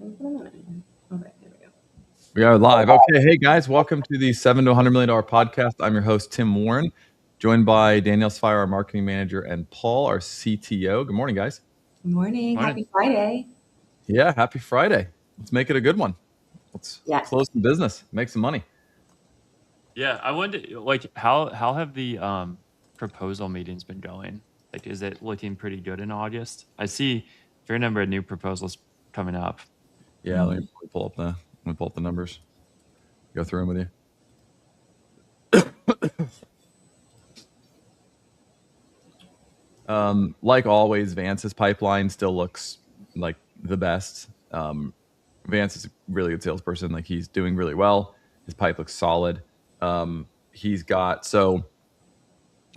Okay, there we go. We are live. Okay, hey guys, welcome to the $7 to $100 million podcast. I'm your host, Tim Warren, joined by Danielle Sfire, our marketing manager, and Paul, our CTO. Good morning, guys. Good morning. Morning. Happy Friday. Yeah, happy Friday. Let's make it a good one. Let's Yes. close some business, make some money. Yeah, I wonder, like, how have the proposal meetings been going? Like, is it looking pretty good in August? I see a fair number of new proposals coming up. Yeah, let me pull up the numbers. Go through them with you. Like always, Vance's pipeline still looks like the best. Vance is a really good salesperson. Like, he's doing really well. His pipe looks solid. He's got, so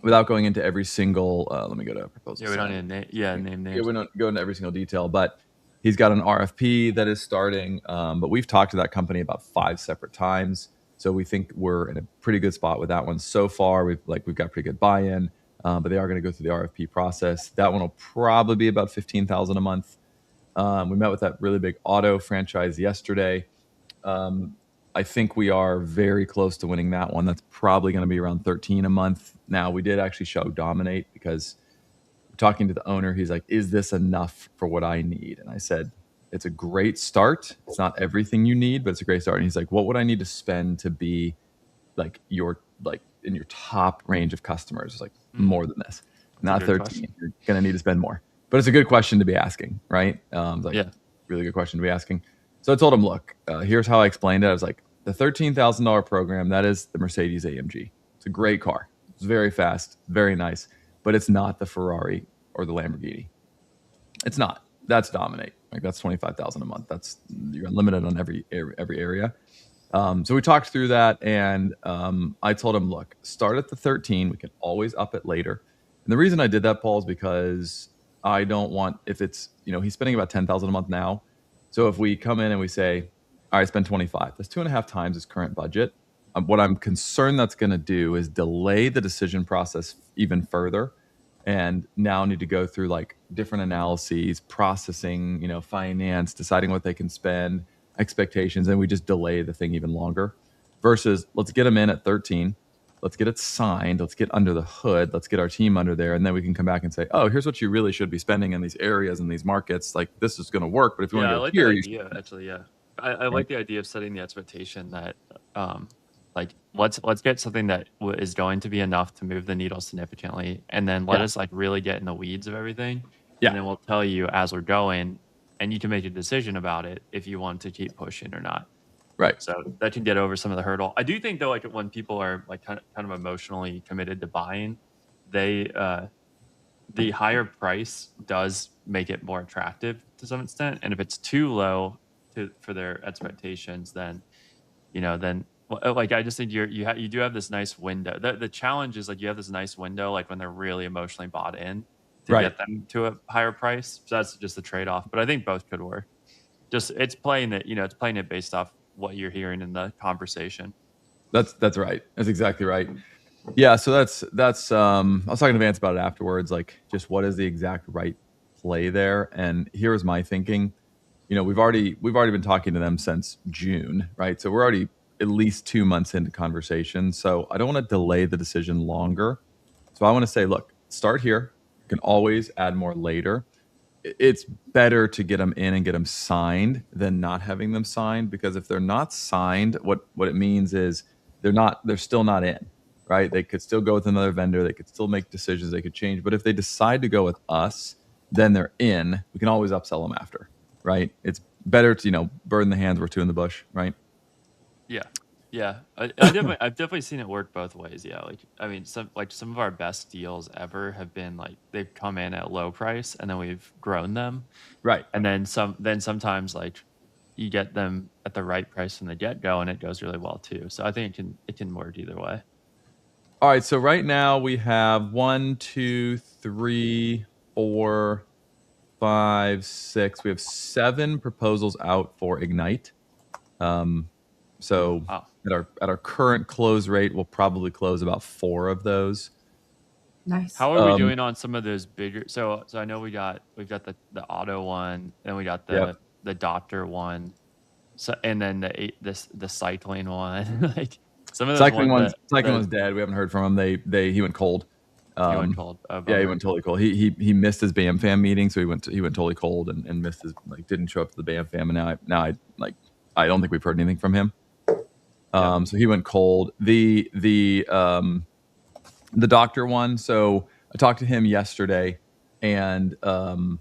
without going into every single, let me go to proposal. Yeah, we don't need to name names. Yeah, we don't go into every single detail, but he's got an RFP that is starting. But we've talked to that company about 5 separate times. So we think we're in a pretty good spot with that one so far. We've got pretty good buy-in, but they are going to go through the RFP process. That one will probably be about $15,000 a month. We met with that really big auto franchise yesterday. I think we are very close to winning that one. That's probably going to be around 13 a month. Now, we did actually show Dominate because talking to the owner, he's like, is this enough for what I need? And I said, it's a great start. It's not everything you need, but it's a great start. And he's like, what would I need to spend to be like in your top range of customers? It's like more than this, not 13. Question. You're going to need to spend more. But it's a good question to be asking, right? Really good question to be asking. So I told him, look, here's how I explained it. I was like, the $13,000 program, that is the Mercedes AMG. It's a great car. It's very fast, very nice, but it's not the Ferrari or the Lamborghini. It's not. That's Dominate. Like, that's $25,000 a month. That's, you're unlimited on every area. So we talked through that, and I told him, look, start at the 13. We can always up it later. And the reason I did that, Paul, is because I don't want, if it's, he's spending about $10,000 a month now. So if we come in and we say, all right, spend 25, that's 2.5 times his current budget. What I'm concerned that's going to do is delay the decision process even further, and now need to go through like different analyses, processing, finance, deciding what they can spend, expectations, and we just delay the thing even longer. Versus, let's get them in at 13. Let's get it signed. Let's get under the hood. Let's get our team under there. And then we can come back and say, oh, here's what you really should be spending in these areas, in these markets. Like, this is going to work. But if you want to go here, I like the idea of setting the expectation that, let's get something that is going to be enough to move the needle significantly. And then let us really get in the weeds of everything. Yeah. And then we'll tell you as we're going, and you can make a decision about it if you want to keep pushing or not. Right. So that can get over some of the hurdle. I do think though, like when people are like kind of emotionally committed to buying, the higher price does make it more attractive to some extent. And if it's too low for their expectations, then, I just think you do have this nice window. The challenge is like you have this nice window, like when they're really emotionally bought in to get them to a higher price. So that's just the trade-off. But I think both could work. Just it's playing it based off what you're hearing in the conversation. That's right. That's exactly right. Yeah. So that's I was talking to Vance about it afterwards, like just what is the exact right play there. And here's my thinking. We've already been talking to them since June, right? So we're already at least 2 months into conversation. So I don't want to delay the decision longer. So I want to say, look, start here. You can always add more later. It's better to get them in and get them signed than not having them signed, because if they're not signed, what it means is they're still not in, right? They could still go with another vendor. They could still make decisions. They could change. But if they decide to go with us, then they're in. We can always upsell them after, right? It's better to, burn the hands, we're two in the bush, right? Yeah. I've definitely seen it work both ways. Yeah. Some of our best deals ever have been like, they've come in at a low price and then we've grown them. Right. And then sometimes like you get them at the right price from the get-go and it goes really well too. So I think it can work either way. All right. So right now we have 1, 2, 3, 4, 5, 6. We have 7 proposals out for Ignite. So at our current close rate, we'll probably close about 4 of those. Nice. How are we doing on some of those bigger? So I know we've got the auto one, and we got the the doctor one, so and then the cycling one, like some of those Cycling ones one's dead. We haven't heard from him. He went cold. he went cold. Oh, Yeah, he bummer. went totally cold. He missed his BAM fam meeting, so he went totally cold and missed his, like, didn't show up to the BAM fam, and now I don't think we've heard anything from him. So he went cold. The doctor one. So I talked to him yesterday, and so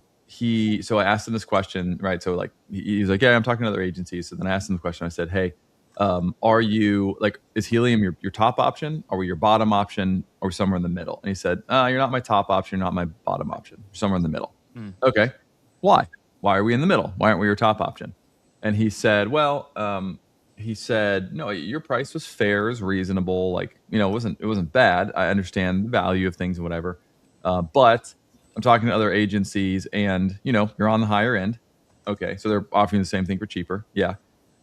I asked him this question, right? So like he's like, yeah, I'm talking to other agencies. So then I asked him the question. I said, hey, are you like, is helium your top option? Are we your bottom option? Or somewhere in the middle? And he said, you're not my top option. You're not my bottom option. You're somewhere in the middle. Okay. Why are we in the middle? Why aren't we your top option? And he said, well, no, your price was fair, is reasonable. Like, it wasn't bad. I understand the value of things and whatever. But I'm talking to other agencies, and you're on the higher end. Okay, so they're offering the same thing for cheaper. Yeah.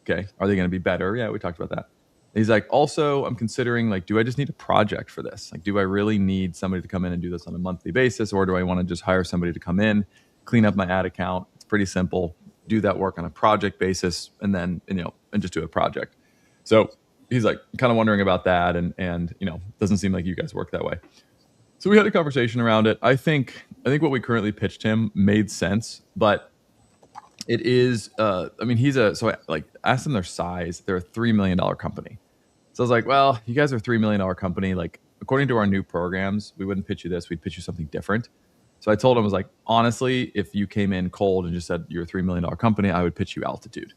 Okay. Are they going to be better? Yeah, we talked about that. And he's like, also, I'm considering, like, do I just need a project for this? Like, do I really need somebody to come in and do this on a monthly basis, or do I want to just hire somebody to come in, clean up my ad account? It's pretty simple. Do that work on a project basis, and then and just do a project. So he's like kind of wondering about that, and doesn't seem like you guys work that way. So we had a conversation around it. I think what we currently pitched him made sense, but it is so I asked them their size. They're a $3 million company. So I was like, well, you guys are a $3 million company. Like, according to our new programs, we wouldn't pitch you this. We'd pitch you something different. So I told him, I was like, honestly, if you came in cold and just said you're a $3 million company, I would pitch you Altitude.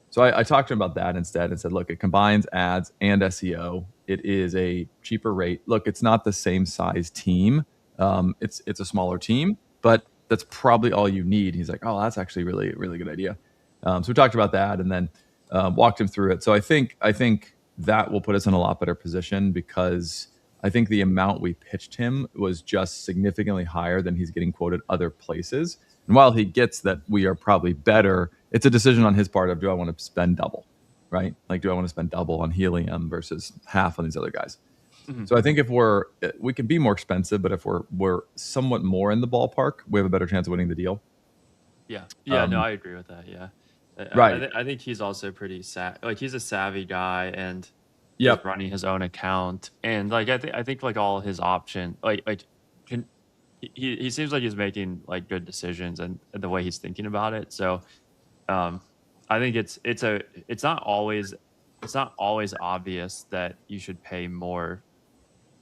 So I talked to him about that instead and said, look, it combines ads and SEO. It is a cheaper rate. Look, it's not the same size team. It's a smaller team, but that's probably all you need. He's like, oh, that's actually really, really good idea. So we talked about that and then walked him through it. So I think that will put us in a lot better position, because I think the amount we pitched him was just significantly higher than he's getting quoted other places. And while he gets that we are probably better, it's a decision on his part of, do I want to spend double, right? Like, do I want to spend double on helium versus half on these other guys? Mm-hmm. So I think if we can be more expensive, but if we're somewhat more in the ballpark, we have a better chance of winning the deal. Yeah. No, I agree with that. Yeah. Right. I think he's also pretty he's a savvy guy, and he's running his own account, and like I think like all his options, he seems like he's making like good decisions and the way he's thinking about it. So I think it's not always obvious that you should pay more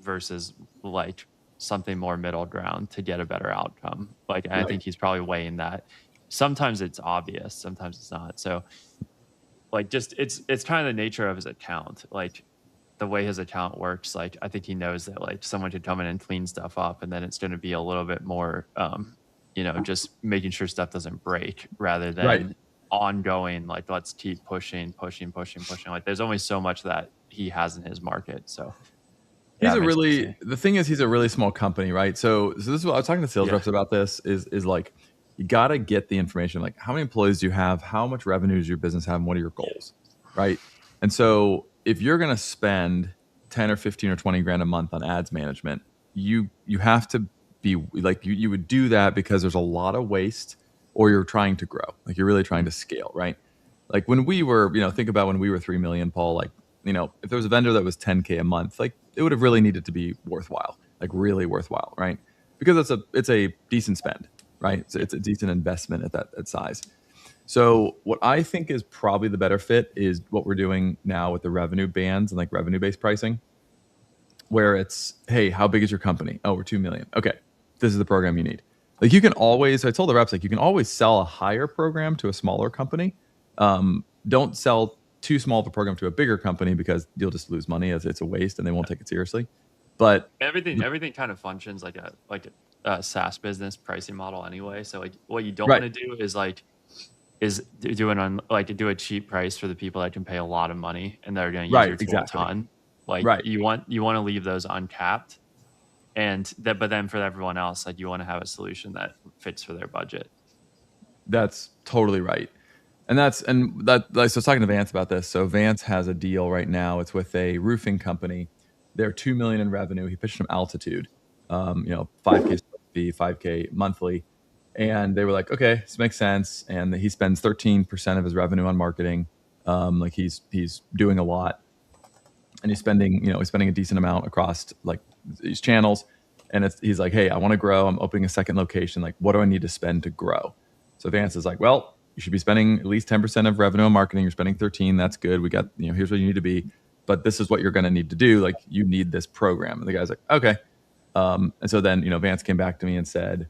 versus like something more middle ground to get a better outcome. Like, I think he's probably weighing that. Sometimes it's obvious, sometimes it's not. So like, just it's kind of the nature of his account. Like, the way his account works, like, I think he knows that like someone could come in and clean stuff up, and then it's going to be a little bit more just making sure stuff doesn't break, rather than ongoing, like, let's keep pushing. Like, there's only so much that he has in his market. So the thing is, he's a really small company, right? So this is what I was talking to sales reps about. This is like, you got to get the information, like, how many employees do you have? How much revenue does your business have? And what are your goals? Right. And so if you're going to spend 10 or 15 or 20 grand a month on ads management, you have to be like, you would do that because there's a lot of waste, or you're trying to grow. Like, you're really trying to scale, right? Like, when we were, think about when we were 3 million, Paul, like, if there was a vendor that was 10K a month, like, it would have really needed to be worthwhile, like really worthwhile, right? Because it's a decent spend, right? It's a decent investment at that size. So what I think is probably the better fit is what we're doing now with the revenue bands and like revenue-based pricing, where it's, hey, how big is your company? Oh, we're 2 million. Okay, this is the program you need. Like, you can always, I told the reps, like, you can always sell a higher program to a smaller company. Don't sell too small of a program to a bigger company, because you'll just lose money, as it's a waste and they won't take it seriously. But everything kind of functions like a SaaS business pricing model anyway. So like, what you don't want to do is do a cheap price for the people that can pay a lot of money and they're going to use your tool a ton. Like, you want to leave those uncapped, but then for everyone else, like, you want to have a solution that fits for their budget. That's totally right. So I was talking to Vance about this. So Vance has a deal right now. It's with a roofing company. They're 2 million in revenue. He pitched them Altitude, 5K fee, 5K monthly. And they were like, okay, this makes sense. And he spends 13% of his revenue on marketing. Like he's doing a lot, and he's spending a decent amount across like these channels. And he's like, hey, I want to grow. I'm opening a second location. Like, what do I need to spend to grow? So Vance is like, well, you should be spending at least 10% of revenue on marketing. You're spending 13. That's good. We got, here's what you need to be, but this is what you're going to need to do. Like, you need this program. And the guy's like, okay. And so then, Vance came back to me and said,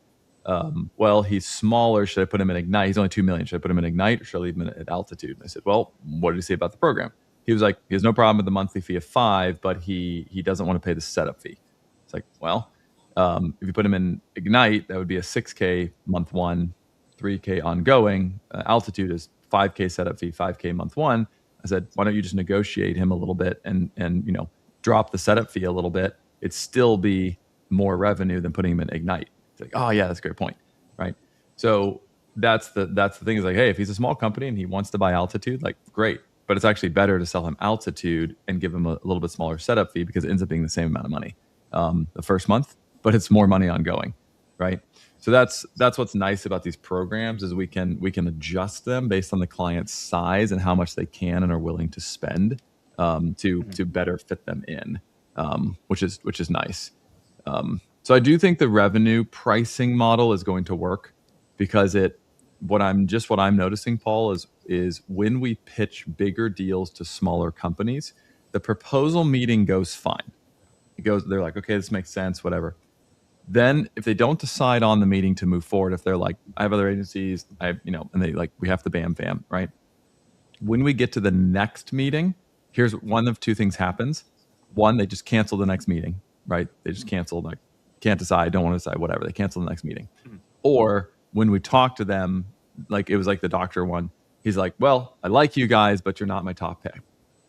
well, he's smaller. Should I put him in Ignite? He's only 2 million. Should I put him in Ignite, or should I leave him at Altitude? And I said, well, what did he say about the program? He was like, he has no problem with the monthly fee of $5, but he doesn't want to pay the setup fee. It's like, well, if you put him in Ignite, that would be a $6K month one, $3K ongoing. Altitude is $5K setup fee, $5K month one. I said, why don't you just negotiate him a little bit and drop the setup fee a little bit? It'd still be more revenue than putting him in Ignite. It's like, oh yeah, that's a great point, right? So that's the thing, is like, hey, if he's a small company and he wants to buy Altitude, like, great. But it's actually better to sell him Altitude and give him a little bit smaller setup fee, because it ends up being the same amount of money the first month, but it's more money ongoing, right? So that's what's nice about these programs, is we can adjust them based on the client's size and how much they can and are willing to spend to better fit them in, which is nice. So I do think the revenue pricing model is going to work, because what I'm noticing, Paul, is when we pitch bigger deals to smaller companies, the proposal meeting goes fine. They're like, okay, this makes sense, whatever. Then if they don't decide on the meeting to move forward, if they're like, I have other agencies, and they like, we have to bam, right? When we get to the next meeting, here's one of two things happens. One, they just cancel the next meeting, right? They just cancel, like, can't decide, don't want to decide, whatever. They cancel the next meeting. Or when we talk to them, like it was like the doctor one, he's like, well, I like you guys, but you're not my top pick.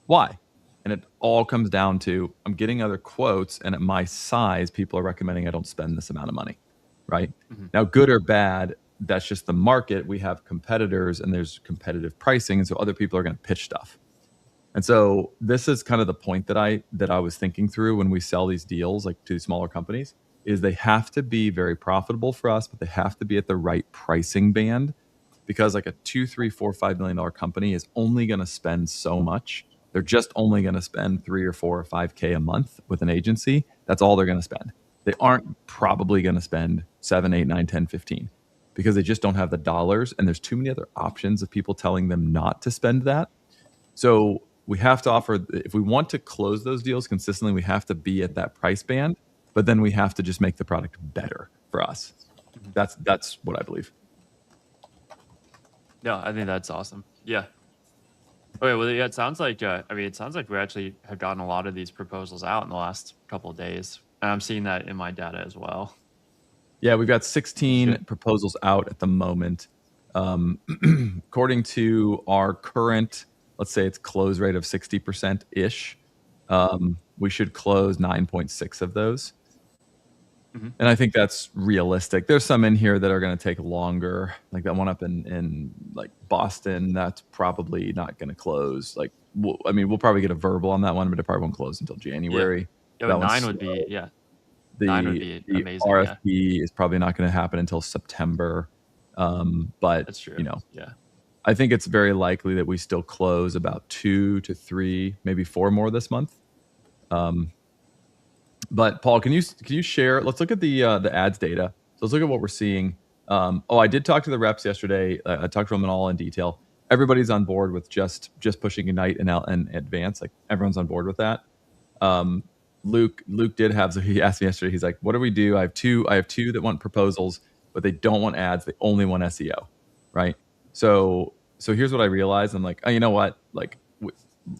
Why? And it all comes down to, I'm getting other quotes, and at my size, people are recommending I don't spend this amount of money, right? Now, good or bad, that's just the market. We have competitors, and there's competitive pricing, and so other people are going to pitch stuff. And so this is kind of the point that I was thinking through when we sell these deals, like, to smaller companies, is they have to be very profitable for us, but they have to be at the right pricing band, because like a $2, $3, $4, $5 million company is only going to spend so much. They're just only going to spend 3 or 4 or 5K a month with an agency. That's all they're going to spend. They aren't probably going to spend 7, 8, 9, 10, 15, because they just don't have the dollars. And there's too many other options of people telling them not to spend that. So we have to offer, if we want to close those deals consistently, we have to be at that price band, but then we have to just make the product better for us. That's what I believe. No, I think that's awesome. Yeah. Okay, well, yeah, it sounds like we actually have gotten a lot of these proposals out in the last couple of days, and I'm seeing that in my data as well. Yeah, we've got 16 proposals out at the moment. According to our current, let's say it's close rate of 60% ish, we should close 9.6 of those. And I think that's realistic. There's some in here that are going to take longer, like that one up in like Boston. That's probably not going to close. Like, we'll probably get a verbal on that one, but it probably won't close until January. Yeah, but 9 would be, yeah. 9 would be amazing. RFP is probably not going to happen until September. But that's true. Yeah, I think it's very likely that we still close about 2 to 3, maybe 4 more this month. But Paul, can you share? Let's look at the ads data. So let's look at what we're seeing. I did talk to the reps yesterday. I talked to them all in detail. Everybody's on board with just pushing Ignite and Advance. Like, everyone's on board with that. Luke did have. So he asked me yesterday. He's like, "What do we do? I have two that want proposals, but they don't want ads. They only want SEO, right?" So here's what I realized. I'm like, oh, you know what? Like,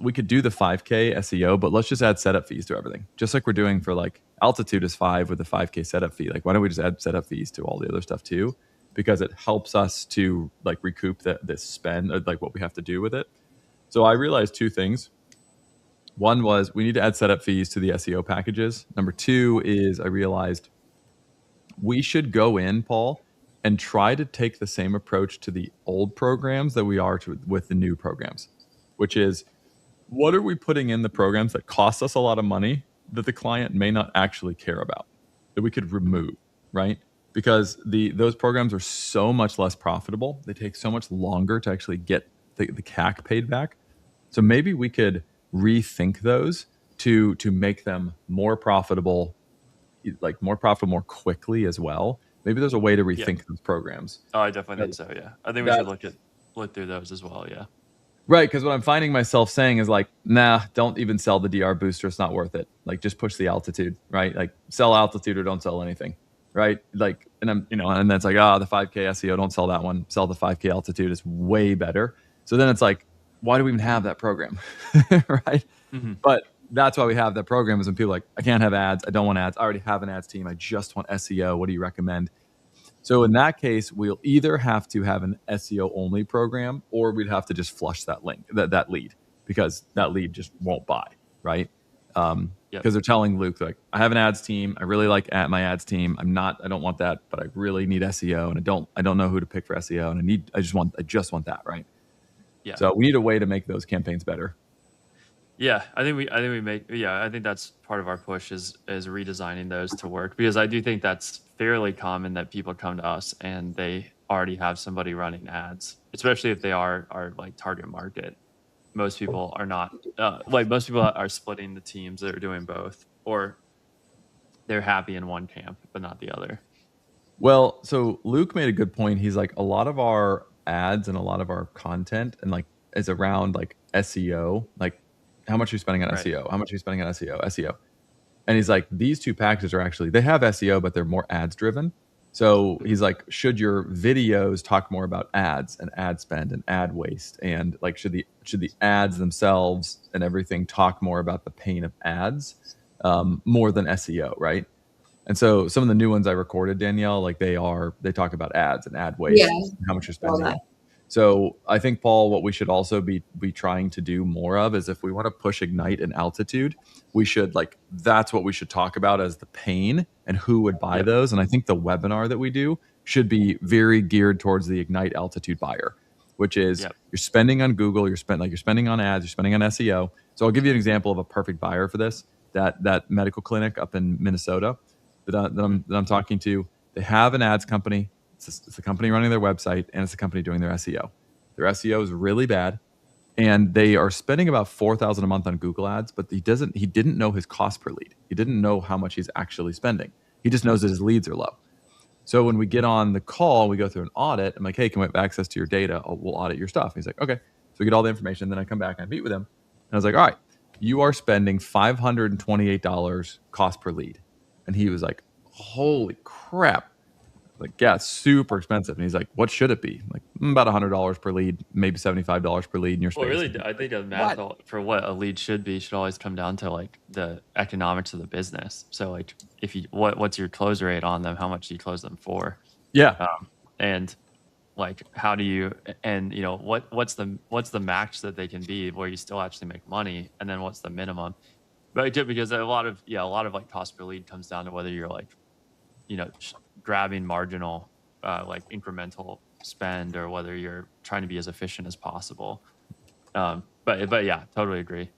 we could do the 5K SEO, but let's just add setup fees to everything. Just like we're doing for, like, Altitude is 5 with the 5K setup fee. Like, why don't we just add setup fees to all the other stuff too? Because it helps us to, like, recoup this spend, or like what we have to do with it. So I realized 2 things. One was we need to add setup fees to the SEO packages. Number 2 is I realized we should go in, Paul, and try to take the same approach to the old programs that we are with the new programs, which is, what are we putting in the programs that cost us a lot of money that the client may not actually care about, that we could remove, right? because those programs are so much less profitable. They take so much longer to actually get the CAC paid back. So maybe we could rethink those to make them more profitable, like more profitable more quickly as well. Maybe there's a way to rethink those programs. Oh, I definitely think so. Yeah, I think we should look through those as well. Yeah. Right, because what I'm finding myself saying is like, nah, don't even sell the DR booster. It's not worth it. Like, just push the altitude, right? Like, sell altitude or don't sell anything, right? Like, and I'm, and then it's like, the 5K SEO, don't sell that one. Sell the 5K altitude. It's way better. So then it's like, why do we even have that program, right? Mm-hmm. But that's why we have that program is when people are like, I can't have ads. I don't want ads. I already have an ads team. I just want SEO. What do you recommend? So in that case, we'll either have to have an SEO only program, or we'd have to just flush that that lead, because that lead just won't buy, right? Because they're telling Luke, like, I have an ads team. I really like my ads team. I don't want that, but I really need SEO, and I don't know who to pick for SEO, and I just want that, right? Yeah. So we need a way to make those campaigns better. Yeah, I think that's part of our push is redesigning those to work, because I do think that's fairly common that people come to us and they already have somebody running ads, especially if they are like target market. Most people are not most people are splitting the teams that are doing both, or they're happy in one camp but not the other. Well, so Luke made a good point. He's like, a lot of our ads and a lot of our content and like is around like SEO, like how much are you spending on SEO? How much are you spending on SEO? And he's like, these two packages are actually, they have SEO, but they're more ads driven. So he's like, should your videos talk more about ads and ad spend and ad waste? And like, should the ads themselves and everything talk more about the pain of ads more than SEO, right? And so some of the new ones I recorded, Danielle, like they talk about ads and ad waste, and how much you're spending. So I think, Paul, what we should also be trying to do more of is, if we want to push Ignite and altitude, we should that's what we should talk about as the pain and who would buy those. And I think the webinar that we do should be very geared towards the Ignite altitude buyer, which is you're spending on Google, you're spending on ads, you're spending on SEO. So I'll give you an example of a perfect buyer for this. That medical clinic up in Minnesota that I'm talking to, they have an ads company. It's a company running their website, and it's a company doing their SEO. Their SEO is really bad, and they are spending about $4,000 a month on Google ads, but he didn't know his cost per lead. He didn't know how much he's actually spending. He just knows that his leads are low. So when we get on the call, we go through an audit. I'm like, hey, can we have access to your data? We'll audit your stuff. He's like, okay. So we get all the information. Then I come back and I meet with him. And I was like, all right, you are spending $528 cost per lead. And he was like, holy crap. Like, yeah, it's super expensive. And he's like, what should it be? Like, about $100 per lead, maybe $75 per lead in your space. Well, really, I think the math for what a lead should be should always come down to like the economics of the business. So like, if you what's your close rate on them? How much do you close them for? Yeah. And like, how do you, and what's the max that they can be where you still actually make money, and then what's the minimum? But because a lot of like cost per lead comes down to whether you're like, grabbing marginal, like incremental spend, or whether you're trying to be as efficient as possible. But yeah, totally agree.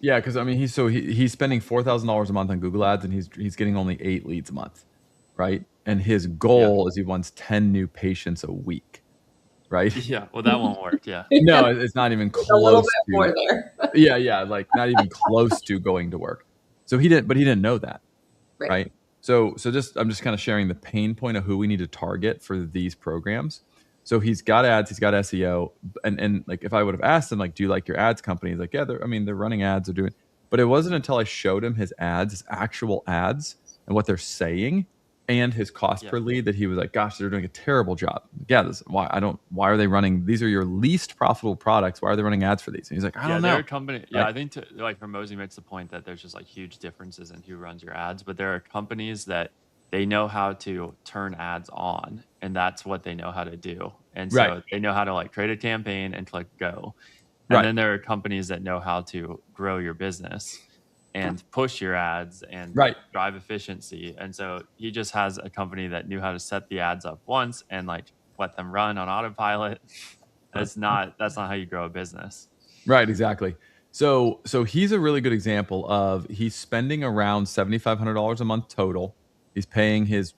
Yeah, because I mean, he's spending $4,000 a month on Google ads, and he's getting only 8 leads a month, right? And his goal is he wants 10 new patients a week, right? Yeah, well, that won't work. Yeah. No, it's not even close. A little bit more there. yeah, like not even close to going to work. So he didn't know that, right? So I'm just kind of sharing the pain point of who we need to target for these programs. So he's got ads, he's got SEO, and like, if I would have asked him, like, do you like your ads company? He's like, yeah, they're running ads, they're doing. But it wasn't until I showed him his ads, his actual ads, and what they're saying, and his cost per lead, that he was like, gosh, they're doing a terrible job. Yeah, why are they running? These are your least profitable products. Why are they running ads for these? And he's like, I don't know. They're a company. Yeah, I think like Hormozi makes the point that there's just like huge differences in who runs your ads, but there are companies that they know how to turn ads on, and that's what they know how to do. And so they know how to like create a campaign and click go. And then there are companies that know how to grow your business and push your ads and drive efficiency. And so he just has a company that knew how to set the ads up once and like let them run on autopilot. That's not how you grow a business. Right, exactly. So he's a really good example of, he's spending around $7,500 a month total. He's paying his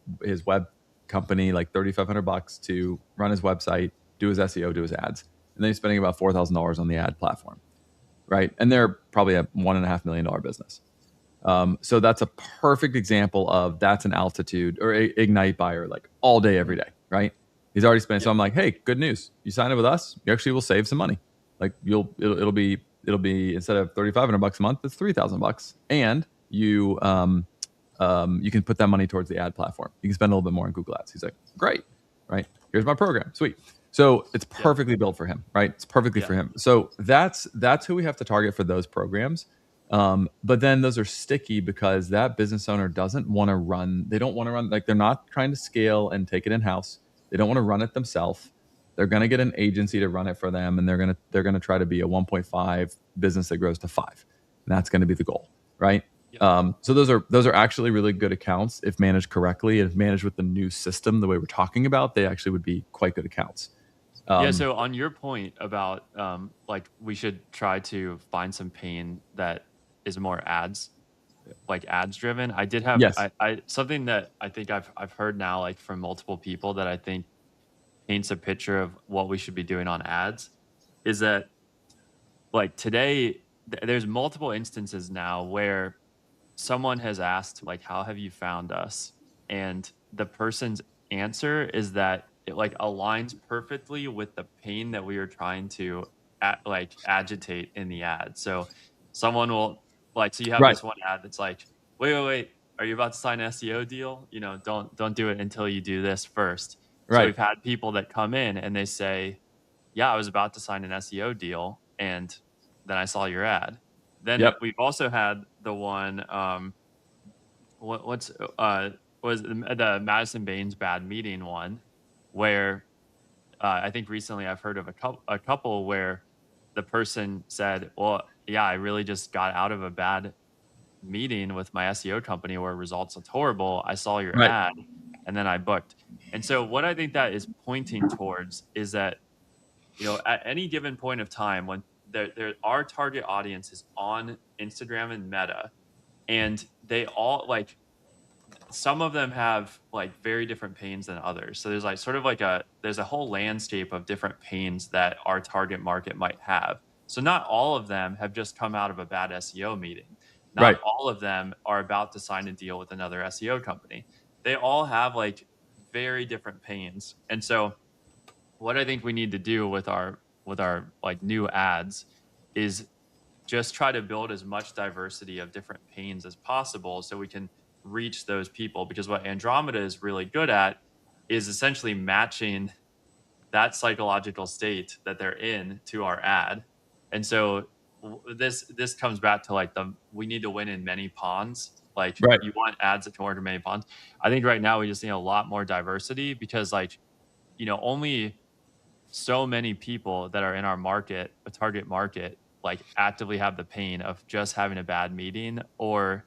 web company like $3,500 to run his website, do his SEO, do his ads, and then he's spending about $4,000 on the ad platform, right? And they're probably a $1.5 million business. So that's a perfect example of that's an Altitude or Ignite buyer, like all day, every day, right? He's already spent. So I'm like, hey, good news. You sign up with us, you actually will save some money. Like it'll be instead of $3,500 a month, it's $3,000, and you can put that money towards the ad platform. You can spend a little bit more on Google Ads. He's like, great, right? Here's my program, sweet. So it's perfectly built for him, right? It's perfectly for him. So that's who we have to target for those programs. But then those are sticky because that business owner doesn't want to run. They don't want to run, like they're not trying to scale and take it in house. They don't want to run it themselves. They're going to get an agency to run it for them, and they're going to try to be a 1.5 business that grows to 5, and that's going to be the goal, right? So those are actually really good accounts if managed correctly, and if managed with the new system the way we're talking about, they actually would be quite good accounts. So on your point about like we should try to find some pain that is more ads driven. I did have I something that I think I've heard now like from multiple people that I think paints a picture of what we should be doing on ads is that like today there's multiple instances now where someone has asked like, how have you found us? And the person's answer is that it like aligns perfectly with the pain that we are trying to agitate in the ad. So someone will like, so you have this one ad that's like, wait, are you about to sign an SEO deal? You know, don't do it until you do this first. So we've had people that come in and they say, yeah, I was about to sign an SEO deal, and then I saw your ad. Then we've also had the one, was the Madison Baines bad meeting one, where I think recently I've heard of a couple where the person said, well, yeah, I really just got out of a bad meeting with my SEO company where results looked horrible. I saw your ad and then I booked. And so what I think that is pointing towards is that, you know, at any given point of time when our target audience is on Instagram and Meta, and they all like, some of them have like very different pains than others. So there's like sort of like there's a whole landscape of different pains that our target market might have. So not all of them have just come out of a bad SEO meeting. Not all of them are about to sign a deal with another SEO company. They all have like very different pains. And so what I think we need to do with our like new ads is just try to build as much diversity of different pains as possible so we can reach those people, because what Andromeda is really good at is essentially matching that psychological state that they're in to our ad. And so this comes back to like we need to win in many ponds. Like you want ads that can work in many ponds. I think right now we just need a lot more diversity, because like, you know, only so many people that are in our market, a target market, like actively have the pain of just having a bad meeting, or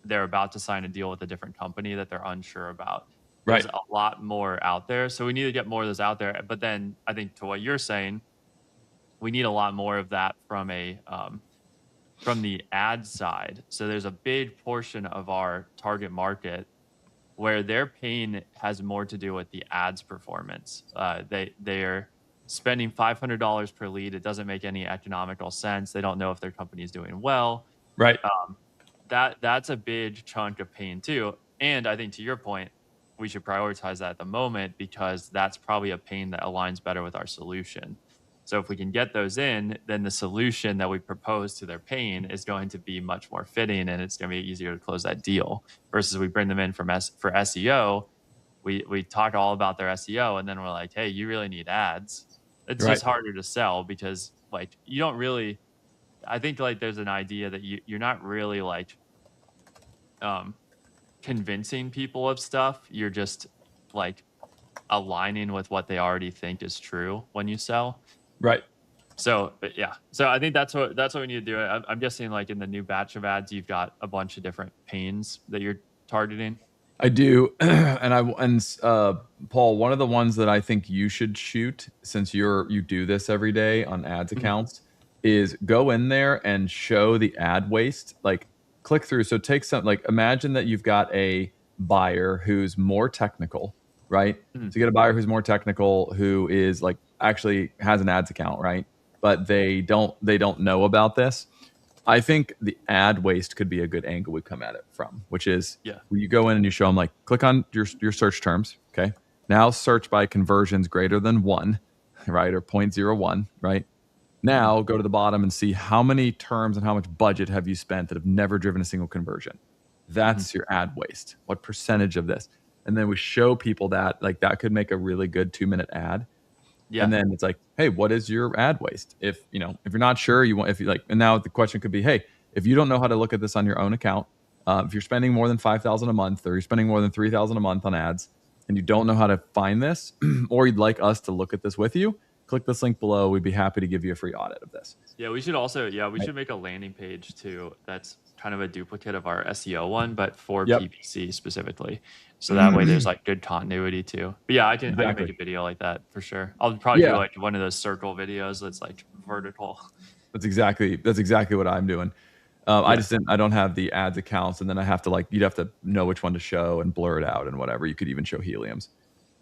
they're about to sign a deal with a different company that they're unsure about. There's a lot more out there. So we need to get more of those out there. But then I think to what you're saying, we need a lot more of that from the ad side. So there's a big portion of our target market where their pain has more to do with the ads performance. They're spending $500 per lead. It doesn't make any economical sense. They don't know if their company is doing well. That's a big chunk of pain too. And I think to your point, we should prioritize that at the moment, because that's probably a pain that aligns better with our solution. So if we can get those in, then the solution that we propose to their pain is going to be much more fitting, and it's going to be easier to close that deal, versus we bring them in for SEO. We talk all about their SEO, and then we're like, hey, you really need ads. It's just harder to sell, because like you don't really, I think like there's an idea that you're not really like convincing people of stuff. You're just like aligning with what they already think is true when you sell. So, but yeah. So I think that's what we need to do. I'm guessing like in the new batch of ads, you've got a bunch of different pains that you're targeting. I do. And Paul, one of the ones that I think you should shoot, since you do this every day on ads accounts, is go in there and show the ad waste, like click through. So take some, like imagine that you've got a buyer who's more technical, right? Mhm. So you get a buyer who's more technical, who is like actually has an ads account, right? But they don't know about this. I think the ad waste could be a good angle we come at it from, which is Yeah. where you go in and you show them like, click on your search terms. Okay. Now search by conversions greater than 1, right? Or 0.01, right? Now go to the bottom and see how many terms and how much budget have you spent that have never driven a single conversion. That's your ad waste. What percentage of this? And then we show people that like that could make a really good 2-minute ad. Yeah. And then it's like, hey, what is your ad waste? If if you're not sure, if you like, and now the question could be, hey, if you don't know how to look at this on your own account, if you're spending more than $5,000 a month, or you're spending more than $3,000 a month on ads, and you don't know how to find this, or you'd like us to look at this with you, click this link below. We'd be happy to give you a free audit of this. Yeah, we should also should make a landing page too that's kind of a duplicate of our SEO one, but for Yep. PPC specifically. So that way there's like good continuity too. But yeah, I can Exactly. make a video like that for sure. I'll probably Yeah. do like one of those circle videos that's like vertical. That's exactly what I'm doing. I don't have the ads accounts, and then I have to you'd have to know which one to show and blur it out and whatever. You could even show heliums.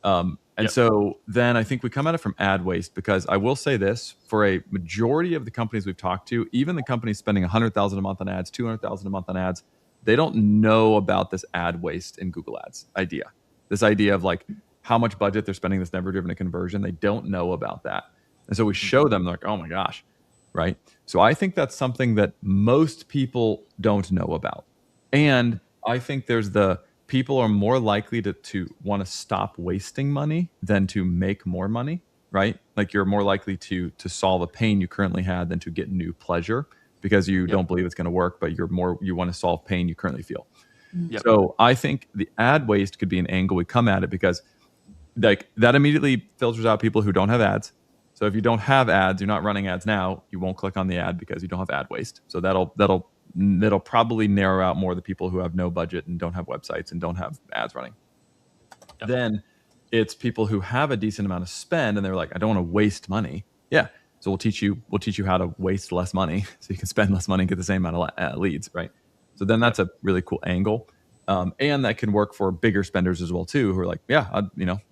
Yep. So then I think we come at it from ad waste, because I will say this, for a majority of the companies we've talked to, even the companies spending $100,000 a month on ads, $200,000 a month on ads, they don't know about this ad waste in Google Ads idea. This idea of like how much budget they're spending that's never driven a conversion. They don't know about that. And so we show them, they're like, oh my gosh, right? So I think that's something that most people don't know about. And I think there's people are more likely to want to stop wasting money than to make more money, right? Like you're more likely to solve a pain you currently had than to get new pleasure, because you don't believe it's going to work, but you want to solve pain you currently feel. Yep. So I think the ad waste could be an angle we come at it, because like that immediately filters out people who don't have ads. So if you don't have ads, you're not running ads now, you won't click on the ad because you don't have ad waste. So that'll probably narrow out more the people who have no budget and don't have websites and don't have ads running. Yep. Then it's people who have a decent amount of spend and they're like, I don't want to waste money. Yeah. So we'll teach you how to waste less money so you can spend less money and get the same amount of leads, right? So then that's a really cool angle. And that can work for bigger spenders as well too, who are like, yeah,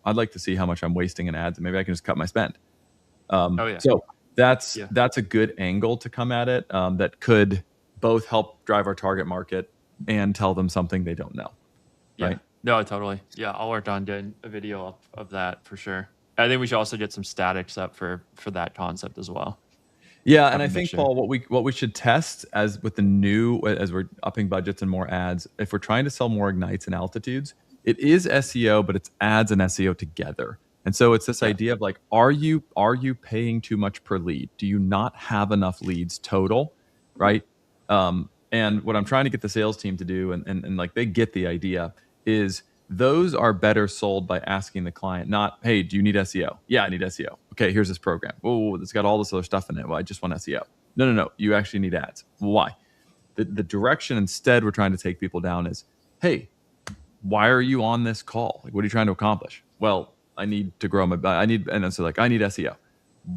I'd like to see how much I'm wasting in ads, and maybe I can just cut my spend. So that's a good angle to come at it, that could both help drive our target market and tell them something they don't know. Yeah. Right? No, totally. Yeah, I'll work on doing a video up of that for sure. I think we should also get some statics up for that concept as well. Yeah, and I think, Paul, what we should test as we're upping budgets and more ads, if we're trying to sell more ignites and altitudes, it is SEO, but it's ads and SEO together. And so it's this idea of like, are you paying too much per lead? Do you not have enough leads total, right? And what I'm trying to get the sales team to do, and like they get the idea, is those are better sold by asking the client, not, hey, do you need SEO? Yeah, I need SEO. Okay, here's this program. Oh, it's got all this other stuff in it. Well, I just want SEO. No. You actually need ads. Why? The direction instead we're trying to take people down is, hey, why are you on this call? Like, what are you trying to accomplish? Well, I need to grow and so like, I need SEO.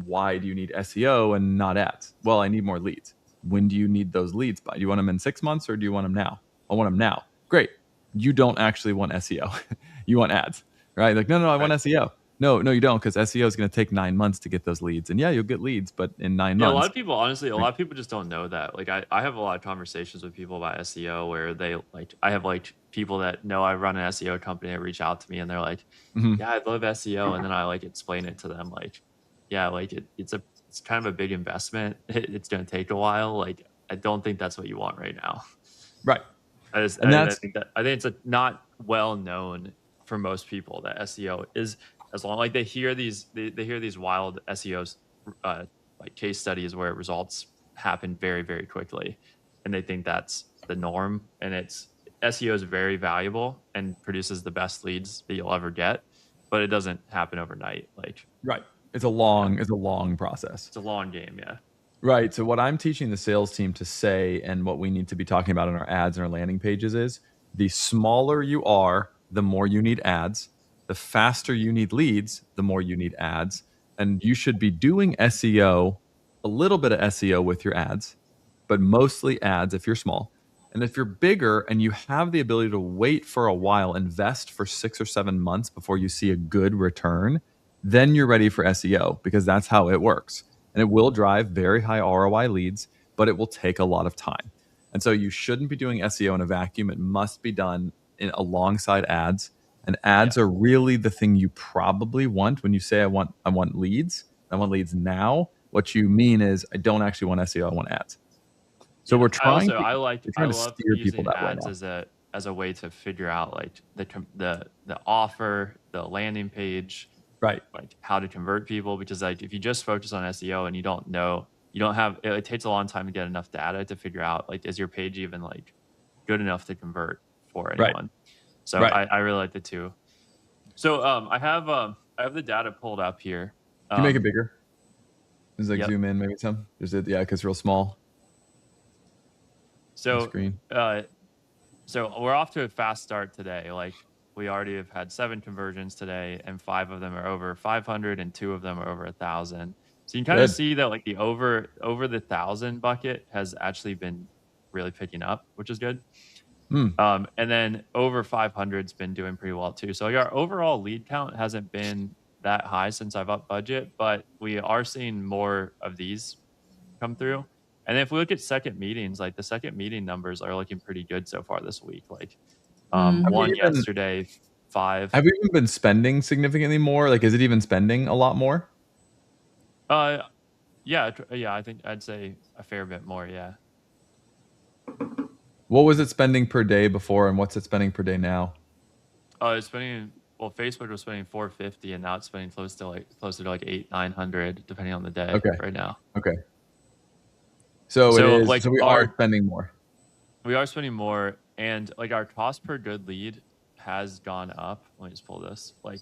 Why do you need SEO and not ads? Well, I need more leads. When do you need those leads by? Do you want them in 6 months or do you want them now? I want them now. Great. You don't actually want SEO. You want ads, right? Like, no, I want SEO. No, you don't, because SEO is going to take 9 months to get those leads. And yeah, you'll get leads, but in 9 months. A lot of people, honestly, a lot of people just don't know that. Like, I have a lot of conversations with people about SEO where I have like people that know I run an SEO company that reach out to me and they're like, yeah, I love SEO. And then I like explain it to them. Like, yeah, like it's kind of a big investment. It's going to take a while. Like, I don't think that's what you want right now. Right. I think it's not well known for most people that SEO is, as long like they hear these wild SEOs like case studies where results happen very, very quickly, and they think that's the norm. And SEO is very valuable and produces the best leads that you'll ever get, but it doesn't happen overnight. Like, right. It's a long process. It's a long game. Yeah. Right. So what I'm teaching the sales team to say, and what we need to be talking about in our ads and our landing pages, is the smaller you are, the more you need ads. The faster you need leads, the more you need ads. And you should be doing SEO, a little bit of SEO with your ads, but mostly ads if you're small. And if you're bigger and you have the ability to wait for a while, invest for 6 or 7 months before you see a good return, then you're ready for SEO, because that's how it works. And it will drive very high ROI leads, but it will take a lot of time. And so you shouldn't be doing SEO in a vacuum. It must be done alongside ads. And ads are really the thing you probably want when you say I want leads. I want leads now. What you mean is I don't actually want SEO, I want ads. So we're trying to I steer love people using that way ads now. as a way to figure out like the offer, the landing page, Right. like how to convert people. Because like if you just focus on SEO and you don't have it takes a long time to get enough data to figure out like is your page even like good enough to convert for Right. anyone. So Right. I really like the two. So I have the data pulled up here. Can you make it bigger? Just like Yep. zoom in maybe some. Just yeah, because it's real small. So Screen. So we're off to a fast start today. Like we already have had 7 conversions today, and 5 of them are over 500, and 2 of them are over 1,000. So you can kind of Good. see that like the over the 1,000 bucket has actually been really picking up, which is good. And then over 500's been doing pretty well too. So our overall lead count hasn't been that high since I've upped budget, but we are seeing more of these come through. And if we look at second meetings, like the second meeting numbers are looking pretty good so far this week. Like one yesterday, 5. Have we even been spending significantly more? Like, is it even spending a lot more? Yeah, I think I'd say a fair bit more. Yeah. What was it spending per day before, and what's it spending per day now? It's spending. Well, Facebook was spending 450, and now it's spending closer to like 800-900, depending on the day. Okay. Right now. Okay. So it is. Like, so we are spending more. We are spending more, and like our cost per good lead has gone up. Let me just pull this. Like,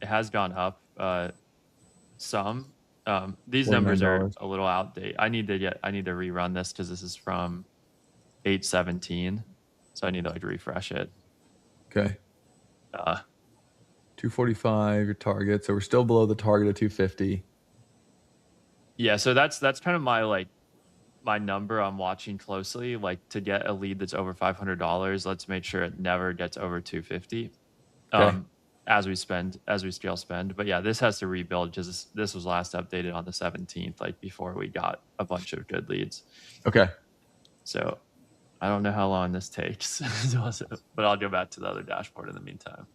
it has gone up some. These numbers are a little outdated. I need to rerun this because this is from 8/17, so I need to like refresh it. Okay. 245 your target, so we're still below the target of 250. Yeah, so that's kind of my number I'm watching closely. Like to get a lead that's over $500, let's make sure it never gets over 250. Okay. As we scale spend. But yeah, this has to rebuild because this was last updated on the 17th, like before we got a bunch of good leads. Okay. So I don't know how long this takes, but I'll go back to the other dashboard in the meantime.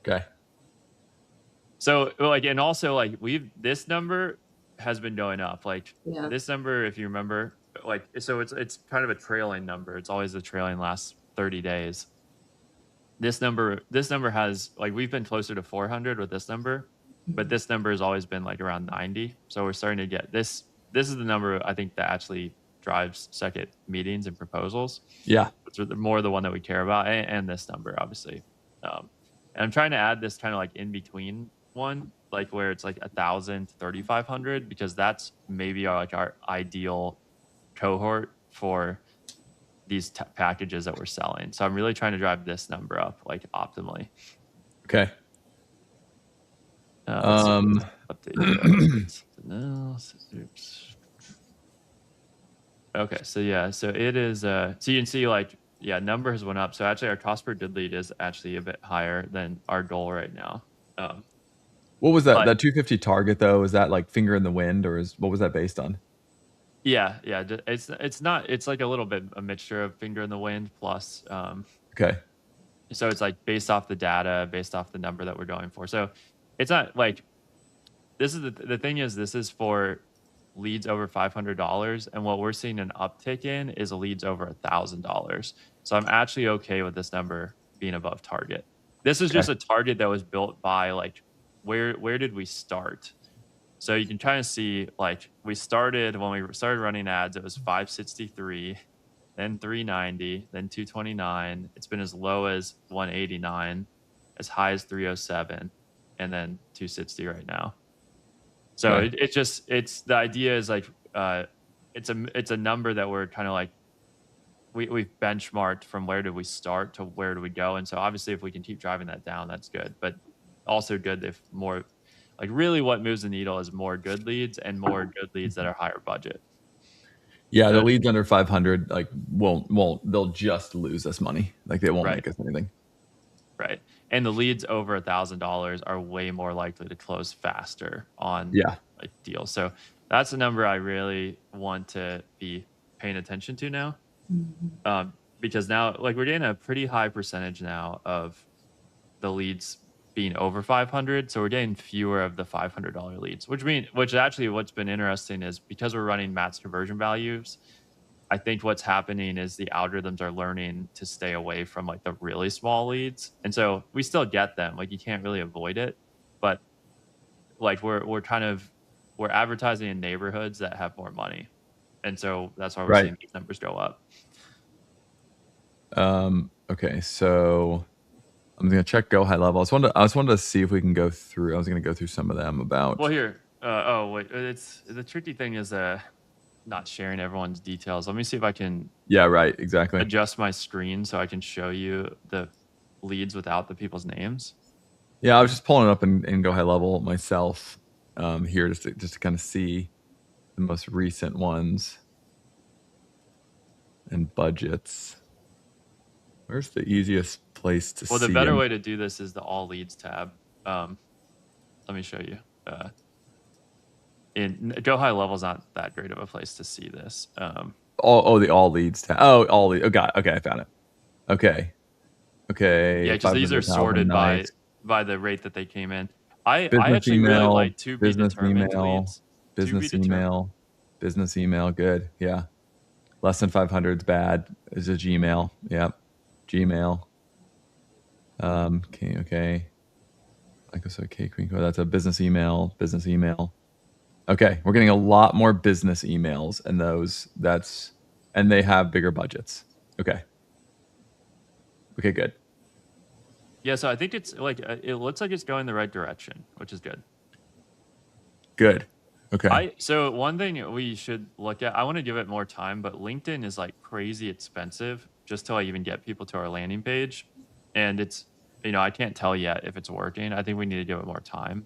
Okay. So like, and also like this number has been going up. Like this number, if you remember, like, so it's kind of a trailing number. It's always the trailing last 30 days. This number has like, we've been closer to 400 with this number, but this number has always been like around 90. So we're starting to get this. This is the number I think that actually drives second meetings and proposals. Yeah. It's more the one that we care about, and this number obviously. And I'm trying to add this kind of like in between one, like where it's like 1,000 to 3,500, because that's maybe our ideal cohort for these packages that we're selling. So I'm really trying to drive this number up like optimally. Okay. Update. Okay, so yeah, so it is. So you can see like, yeah, numbers went up. So actually, our cost per good lead is actually a bit higher than our goal right now. What was that? That 250 target though? Is that like finger in the wind, or what was that based on? Yeah. It's not. It's like a little bit a mixture of finger in the wind plus. Okay. So it's like based off the data, based off the number that we're going for. So it's not like this is the thing is this is for leads over $500, and what we're seeing an uptick in is leads over $1,000. So I'm actually okay with this number being above target. This is just a target that was built by like where did we start? So you can kind of see like we started when we started running ads, it was 563, then 390, then 229. It's been as low as 189, as high as 307, and then 260 right now. So it's the idea is like it's a number that we're kind of like we've benchmarked from where did we start to where do we go, and so obviously if we can keep driving that down, that's good. But also good if more like really what moves the needle is more good leads and more good leads that are higher budget. Yeah, the So- leads under 500 like won't they'll just lose us money. Like they won't Right. make us anything. Right. And the leads over $1,000 are way more likely to close faster on Yeah. like deals. So that's a number I really want to be paying attention to now. Mhm. Because now like we're getting a pretty high percentage now of the leads being over 500. So we're getting fewer of the $500 leads, which actually what's been interesting is because we're running max conversion values, I think what's happening is the algorithms are learning to stay away from like the really small leads. And so we still get them. Like you can't really avoid it, but like we're advertising in neighborhoods that have more money. And so that's why we're Right. seeing these numbers go up. Okay, so I'm gonna check Go High Level. I just wanted to see if we can go through. I was gonna go through some of them about. Well, here. Oh wait, it's the tricky thing is not sharing everyone's details. Let me see if I can Yeah, right. Exactly. adjust my screen so I can show you the leads without the people's names. Yeah, I was just pulling it up in Go High Level myself here just to kind of see the most recent ones and budgets. Where's the easiest place to Well, see the better them? way to do this is the all leads tab. Let me show you. In Go High Level is not that great of a place to see this. The all leads tab. Oh, all leads. Oh, got it. Okay, I found it. Okay. Yeah, because these are 500,000, sorted nice. by the rate that they came in. I Business actually really email, like to be business determined email, leads. business To be determined. email, business email. Good. Yeah. Less than 500 is bad. Is a Gmail. Yep. Gmail. Okay. Like I said, that's a business email. Okay, we're getting a lot more business emails, and and they have bigger budgets. Okay, good. Yeah, so I think it's like it looks like it's going the right direction, which is good. Good. Okay. So one thing we should look at, I want to give it more time, but LinkedIn is like crazy expensive just to like even get people to our landing page. And it's, I can't tell yet if it's working. I think we need to give it more time.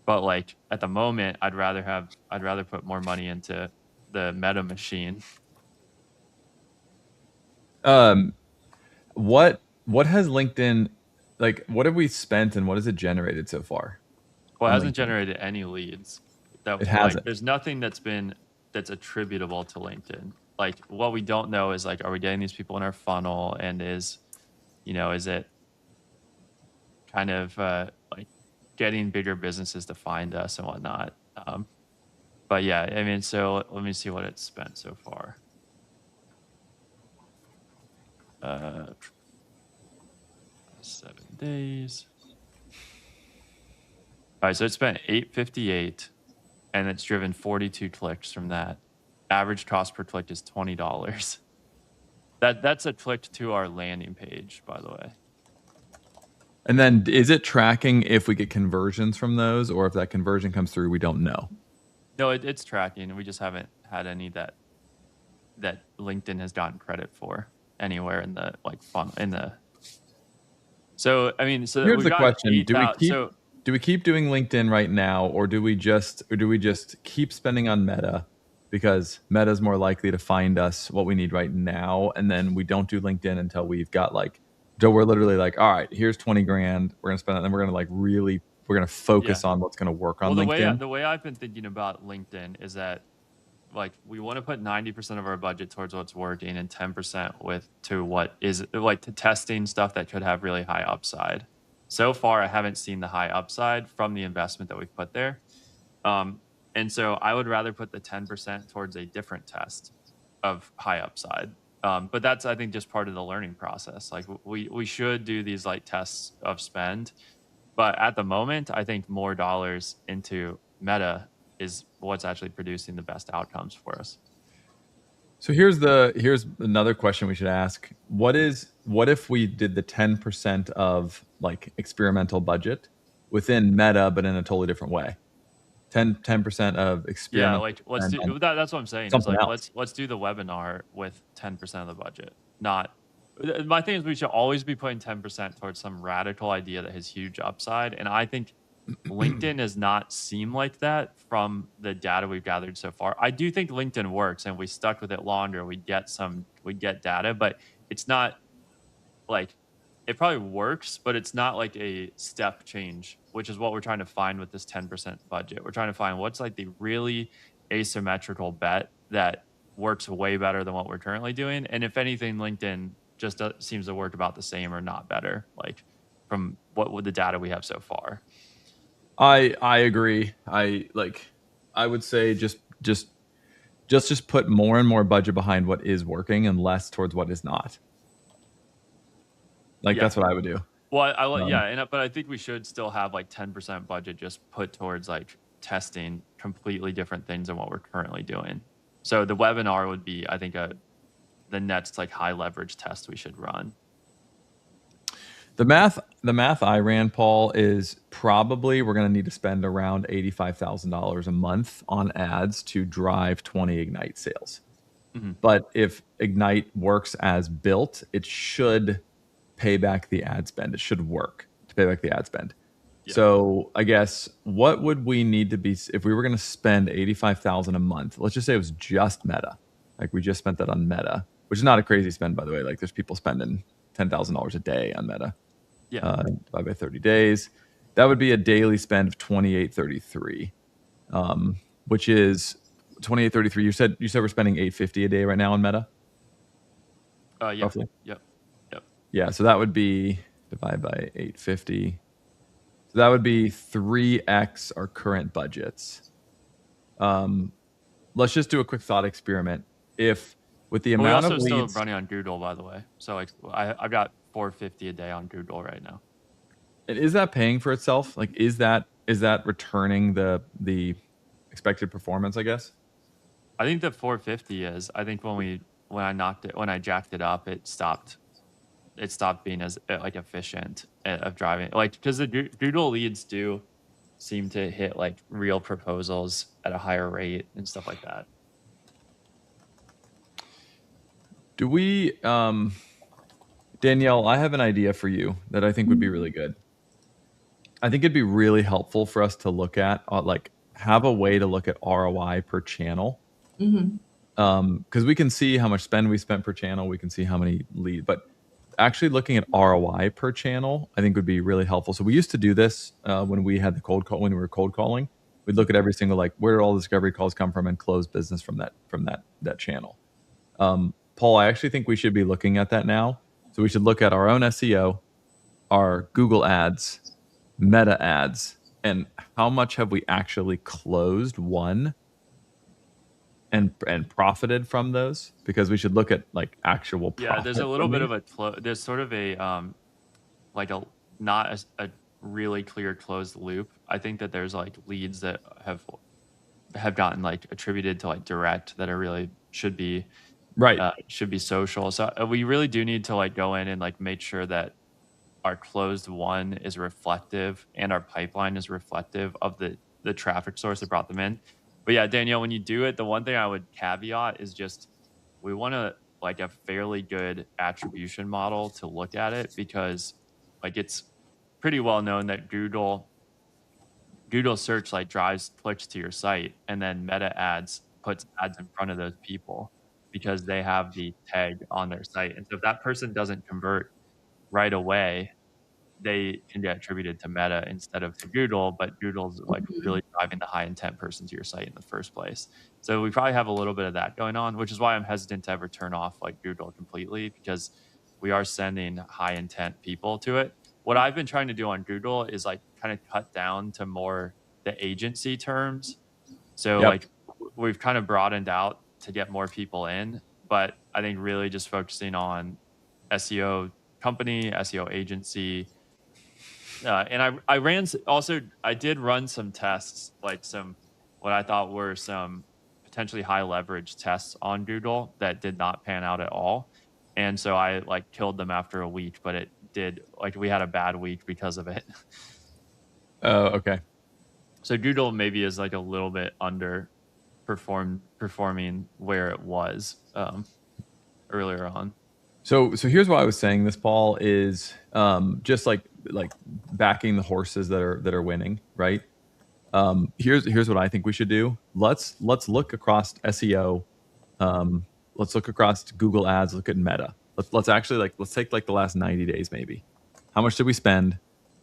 But like at the moment, I'd rather put more money into the Meta machine. What has LinkedIn, like, what have we spent and what has it generated so far? Well, it on hasn't LinkedIn? generated any leads. It hasn't. There's nothing that's attributable to LinkedIn. Like what we don't know is like, are we getting these people in our funnel, and is it kind of like getting bigger businesses to find us and whatnot. But yeah, I mean, so let me see what it's spent so far. 7 days. All right, so it spent $8.58, and it's driven 42 clicks from that. Average cost per click is $20. That's a click to our landing page, by the way. And then is it tracking if we get conversions from those, or if that conversion comes through, we don't know? No, it's tracking. We just haven't had any that LinkedIn has gotten credit for anywhere in the So I mean, so here's we've the got question: so do we keep doing LinkedIn right now, or do we just keep spending on Meta because Meta is more likely to find us what we need right now, and then we don't do LinkedIn until we've got so we're literally like, all right, here's 20 grand, we're gonna spend it, and then we're gonna focus on what's gonna work on LinkedIn. The way I've been thinking about LinkedIn is that like we want to put 90% of our budget towards what's working and 10% to what is like to testing stuff that could have really high upside. So far, I haven't seen the high upside from the investment that we've put there. And so I would rather put the 10% towards a different test of high upside. But that's, I think, just part of the learning process. Like we should do these like tests of spend. But at the moment, I think more dollars into Meta is what's actually producing the best outcomes for us. So here's another question we should ask. What if we did the 10% of like experimental budget within Meta, but in a totally different way? 10% of experimental. Yeah, like let's do that. That's what I'm saying. Is like let's do the webinar with 10% of the budget. Not my thing is we should always be putting 10% towards some radical idea that has huge upside. And I think LinkedIn does not seem like that from the data we've gathered so far. I do think LinkedIn works, and if we stuck with it longer, we get data, but it's not like it probably works, but it's not like a step change, which is what we're trying to find with this 10% budget. We're trying to find what's like the really asymmetrical bet that works way better than what we're currently doing. And if anything, LinkedIn just seems to work about the same or not better, like from what with the data we have so far. I agree. I would say just put more and more budget behind what is working and less towards what is not. Like Yeah. that's what I would do. Well, but I think we should still have like 10% budget just put towards like testing completely different things than what we're currently doing. So the webinar would be, I think, the next like high leverage test we should run. The math I ran, Paul, is probably we're going to need to spend around $85,000 a month on ads to drive 20 Ignite sales. Mhm. But if Ignite works as built, it should pay back the ad spend. It should work to pay back the ad spend. Yeah. So I guess what would we need to be if we were going to spend 85,000 a month? Let's just say it was just Meta. Like we just spent that on Meta, which is not a crazy spend, by the way. Like there's people spending $10,000 a day on Meta. Yeah. Divided by 30 days. That would be a daily spend of $28.33, which is $28.33. You said we're spending $8.50 a day right now on Meta. Yeah. Roughly? Yep. Yeah. So that would be divided by $8.50. So that would be 3x our current budgets. Let's just do a quick thought experiment. If with the But we amount also of still leads, running on Google, by the way. So like I've got $4.50 a day on Google right now. is that paying for itself? Like is that returning the expected performance? I guess. I think the 450 is. I think when I jacked it up, it stopped being as like efficient of driving, like because the Google leads do seem to hit like real proposals at a higher rate and stuff like that. Do we, Danielle, I have an idea for you that I think would be really good. I think it'd be really helpful for us to look at, like, have a way to look at ROI per channel. Because we can see how much spend we spent per channel. We can see how many leads, but actually looking at ROI per channel, I think would be really helpful. So we used to do this when we had the cold call, when we were cold calling. We'd look at every single, like, where did all the discovery calls come from and close business from that channel. Paul, I actually think we should be looking at that now. So we should look at our own SEO, our Google ads, Meta ads, and how much have we actually closed, won, and profited from those? Because we should look at like actual profit. Yeah, there's a little bit of there's sort of a like a not a really clear closed loop. I think that there's like leads that have gotten like attributed to like direct that are really should be right. Should be social. So we really do need to like go in and like make sure that our closed one is reflective and our pipeline is reflective of the traffic source that brought them in. But yeah, Danielle, when you do it, the one thing I would caveat is just we want to like a fairly good attribution model to look at it, because like it's pretty well known that Google search like drives clicks to your site, and then Meta ads puts ads in front of those people because they have the tag on their site. And so if that person doesn't convert right away, they can get attributed to Meta instead of to Google, but Google's like really driving the high intent person to your site in the first place. So we probably have a little bit of that going on, which is why I'm hesitant to ever turn off like Google completely, because we are sending high intent people to it. What I've been trying to do on Google is like kind of cut down to more the agency terms. So like we've kind of broadened out to get more people in, but I think really just focusing on SEO company, SEO agency. And I did run some tests, like some, what I thought were some potentially high leverage tests on Google that did not pan out at all. And so I like killed them after a week, but it did, like we had a bad week because of it. Oh, okay. So Google maybe is like a little bit performing where it was earlier on. So here's why I was saying this, Paul, is just like like backing the horses that are winning, right? Here's what I think we should do. Let's look across SEO. Let's look across Google Ads. Look at Meta. Let's actually let's take like the last 90 days maybe. How much did we spend?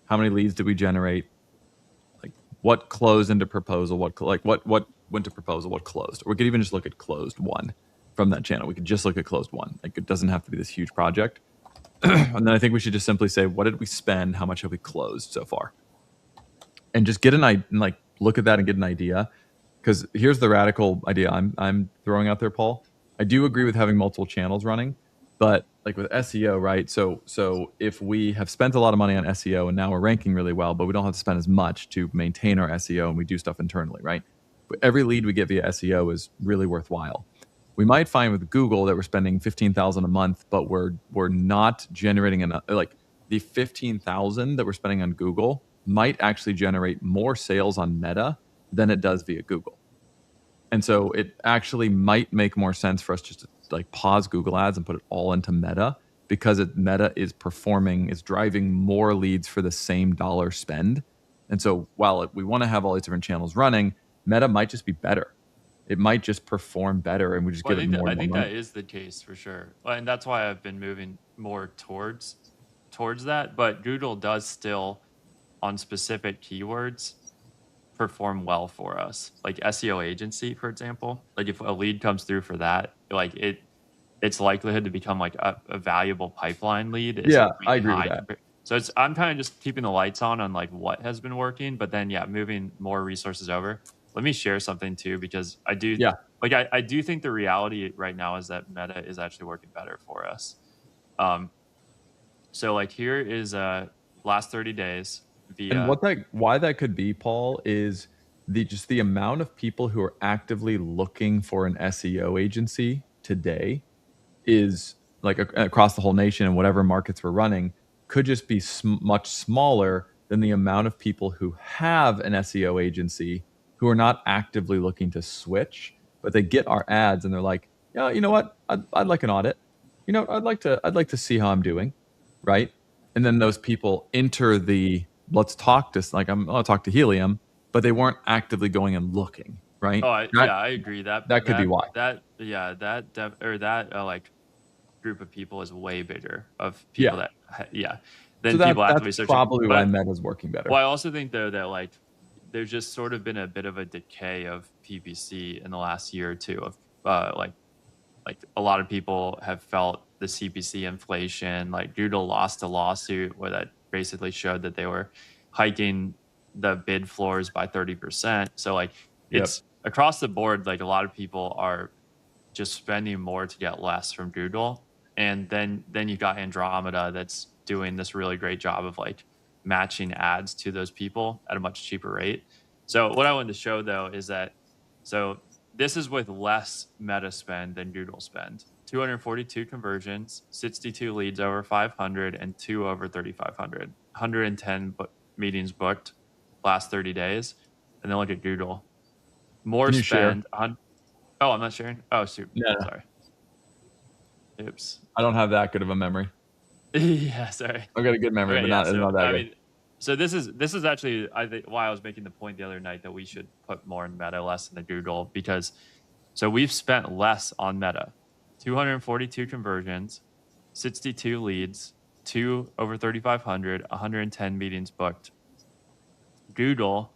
How many leads did we generate? Like what closed into proposal? What went to proposal? What closed? Or we could even just look at closed one from that channel. We could just look at closed one. Like it doesn't have to be this huge project. And then I think we should just simply say, what did we spend? How much have we closed so far? And just get an idea, like look at that and get an idea. Because here's the radical idea I'm throwing out there, Paul. I do agree with having multiple channels running, but like with SEO, right? So if we have spent a lot of money on SEO and now we're ranking really well, but we don't have to spend as much to maintain our SEO and we do stuff internally, right? But every lead we get via SEO is really worthwhile. We might find with Google that we're spending $15,000 a month, but we're not generating enough. Like the $15,000 that we're spending on Google might actually generate more sales on Meta than it does via Google. And so it actually might make more sense for us just to like pause Google Ads and put it all into Meta, because Meta is driving more leads for the same dollar spend. And so while we want to have all these different channels running, Meta might just be better. It might just perform better, and we just give it more. I think that is the case for sure, and that's why I've been moving more towards that. But Google does still, on specific keywords, perform well for us. Like SEO agency, for example. Like if a lead comes through for that, like its likelihood to become like a valuable pipeline lead is I agree with that. So I'm kind of just keeping the lights on like what has been working, but then moving more resources over. Let me share something too, because I do I do think the reality right now is that Meta is actually working better for us. So like here is last 30 days via, and why that could be, Paul, is the amount of people who are actively looking for an SEO agency today is like across the whole nation and whatever markets we're running could just be much smaller than the amount of people who have an SEO agency who are not actively looking to switch, but they get our ads and they're like, yeah, you know what? I'd like an audit. You know, I'd like to see how I'm doing, right? And then those people enter the let's talk to, like I'll talk to Helium, but they weren't actively going and looking, right? I agree that could be why. That like group of people is way bigger of people than people actively searching. Probably why Meta's working better. Well, I also think though that like there's just sort of been a bit of a decay of PPC in the last year or two of like a lot of people have felt the CPC inflation. Like Google lost a lawsuit where that basically showed that they were hiking the bid floors by 30%. So like it's across the board, like a lot of people are just spending more to get less from Google. And then you got Andromeda that's doing this really great job of like matching ads to those people at a much cheaper rate. So what I wanted to show though is that, so this is with less Meta spend than Google spend. 242 conversions, 62 leads over 500, and 2 over 3,500. 110 meetings booked last 30 days. And then look at Google. More spend on. Oh, I'm not sharing. Oh, shoot. Yeah. Sorry. Oops. I don't have that good of a memory. Yeah, sorry. I've got a good memory, but not that good. So this is actually I think why I was making the point the other night that we should put more in Meta, less in the Google, because so we've spent less on Meta. 242 conversions, 62 leads, 2 over 3,500, 110 meetings booked. Google,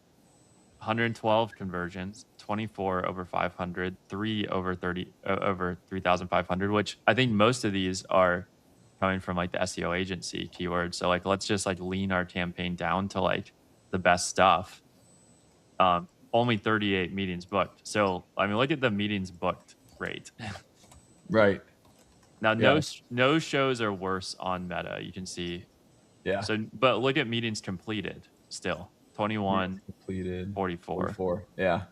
112 conversions, 24 over 500, 3 over 3,500, which I think most of these are coming from like the SEO agency keywords. So like let's just like lean our campaign down to like the best stuff. Only 38 meetings booked. So I mean, look at the meetings booked rate. Right. Now no shows are worse on Meta. You can see. Yeah. So but look at meetings completed still. 21 completed, 44. Yeah.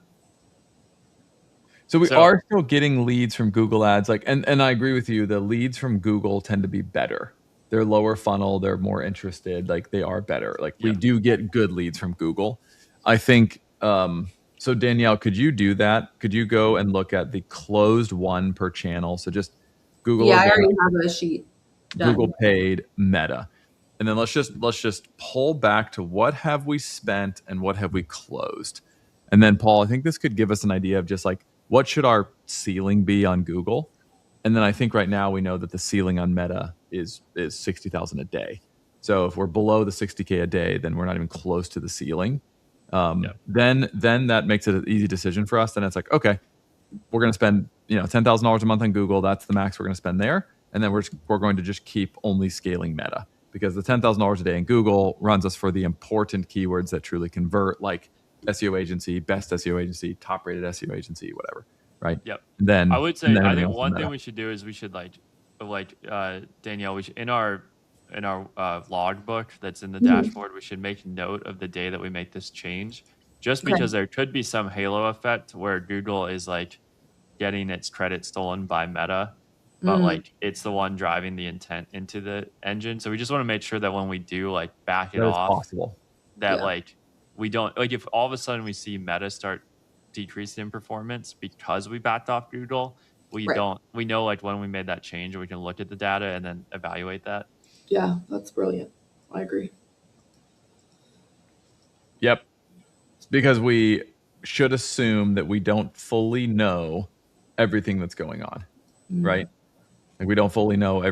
So we are still getting leads from Google Ads, like, and I agree with you. The leads from Google tend to be better. They're lower funnel. They're more interested. Like they are better. Like we do get good leads from Google. I think. So Danielle, could you do that? Could you go and look at the closed one per channel? So just Google. Yeah, I already have a sheet done. Google paid, Meta. and then let's just pull back to what have we spent and what have we closed. And then Paul, I think this could give us an idea of just like what should our ceiling be on Google. And then I think right now we know that the ceiling on Meta is 60,000 a day. So if we're below the 60K a day, then we're not even close to the ceiling. Then that makes it an easy decision for us. Then it's like, okay, we're going to spend $10,000 a month on Google. That's the max we're going to spend there, and then we're going to just keep only scaling Meta, because the $10,000 a day in Google runs us for the important keywords that truly convert, like SEO agency, best SEO agency, top rated SEO agency, whatever. Right. Yep. And then I would say, I think one thing we should do is we should like Danielle, we should, in our log book that's in the dashboard, we should make note of the day that we make this change, just because there could be some halo effect where Google is like getting its credit stolen by Meta, but like it's the one driving the intent into the engine. So we just want to make sure that when we do like back it off, possible. That like we don't, like if all of a sudden we see Meta start decreasing in performance because we backed off Google, we know like when we made that change, we can look at the data and then evaluate that. Yeah, that's brilliant. I agree. Yep. It's because we should assume that we don't fully know everything that's going on, right? Like we don't fully know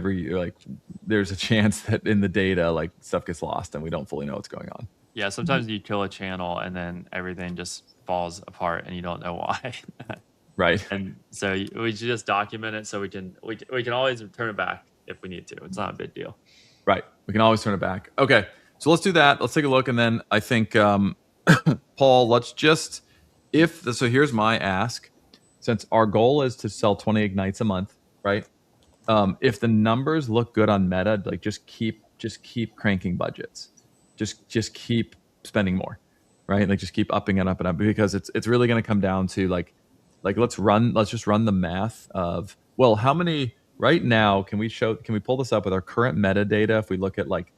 there's a chance that in the data, like stuff gets lost and we don't fully know what's going on. Yeah, sometimes you kill a channel and then everything just falls apart and you don't know why. Right. And so we should just document it so we can always turn it back if we need to. It's not a big deal. Right. We can always turn it back. Okay. So let's do that. Let's take a look. And then I think, Paul, let's just, so here's my ask. Since our goal is to sell 20 Ignites a month, right? If the numbers look good on Meta, like just keep cranking budgets. Just keep spending more, right? Like just keep upping and up and up, because it's really going to come down to like let's just run the math of, well, how many right now can we pull this up with our current metadata? If we look at like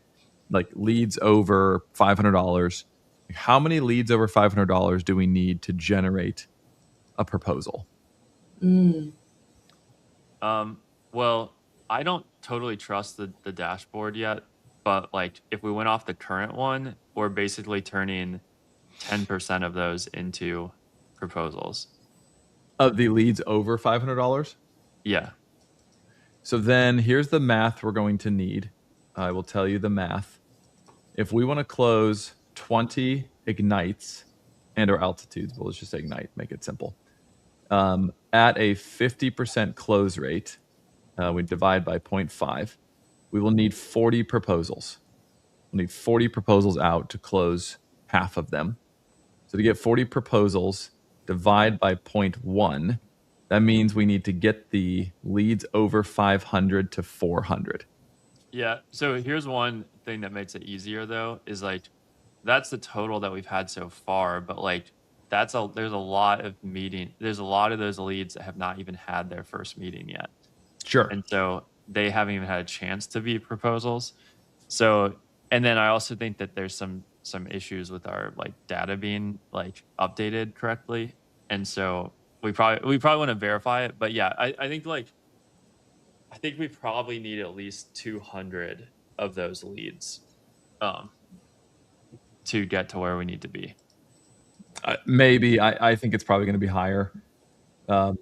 leads over $500, how many leads over $500 do we need to generate a proposal? Well, I don't totally trust the dashboard yet, but like if we went off the current one, we're basically turning 10% of those into proposals. Of the leads over $500? Yeah. So then here's the math we're going to need. I will tell you the math. If we want to close 20 Ignites and or altitudes, well, let's just say Ignite, make it simple. At a 50% close rate, we divide by 0.5. We will need 40 proposals. We'll need 40 proposals out to close half of them. So to get 40 proposals, divide by 0.1, that means we need to get the leads over 500 to 400. Yeah. So here's one thing that makes it easier though, is like, that's the total that we've had so far, but like there's a lot of those leads that have not even had their first meeting yet. Sure. And so they haven't even had a chance to be proposals. So, and then I also think that there's some issues with our like data being like updated correctly. And so we probably want to verify it, but yeah, I think we probably need at least 200 of those leads to get to where we need to be. Maybe. I think it's probably going to be higher. I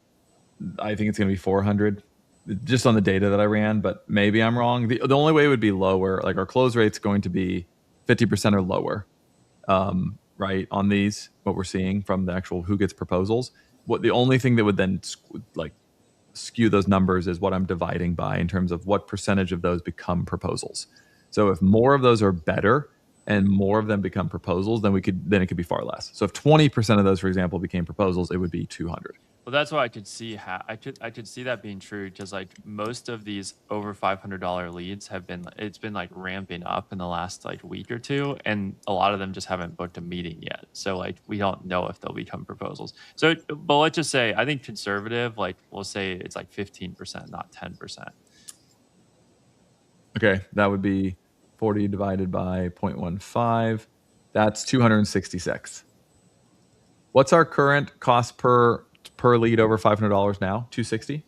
think it's going to be 400 just on the data that I ran, but maybe I'm wrong. The only way it would be lower, like our close rate's going to be 50% or lower, right, on these, what we're seeing from the actual who gets proposals. The only thing that would then like skew those numbers is what I'm dividing by in terms of what percentage of those become proposals. So if more of those are better and more of them become proposals, then it could be far less. So if 20% of those, for example, became proposals, it would be 200. Well, that's why I could see I could see that being true, because like most of these over $500 leads it's been like ramping up in the last like week or two, and a lot of them just haven't booked a meeting yet. So like we don't know if they'll become proposals. So, but let's just say, I think conservative, like we'll say it's like 15%, not 10%. Okay, that would be 40 divided by 0.15. That's 266. What's our current cost per lead over $500 now? 260?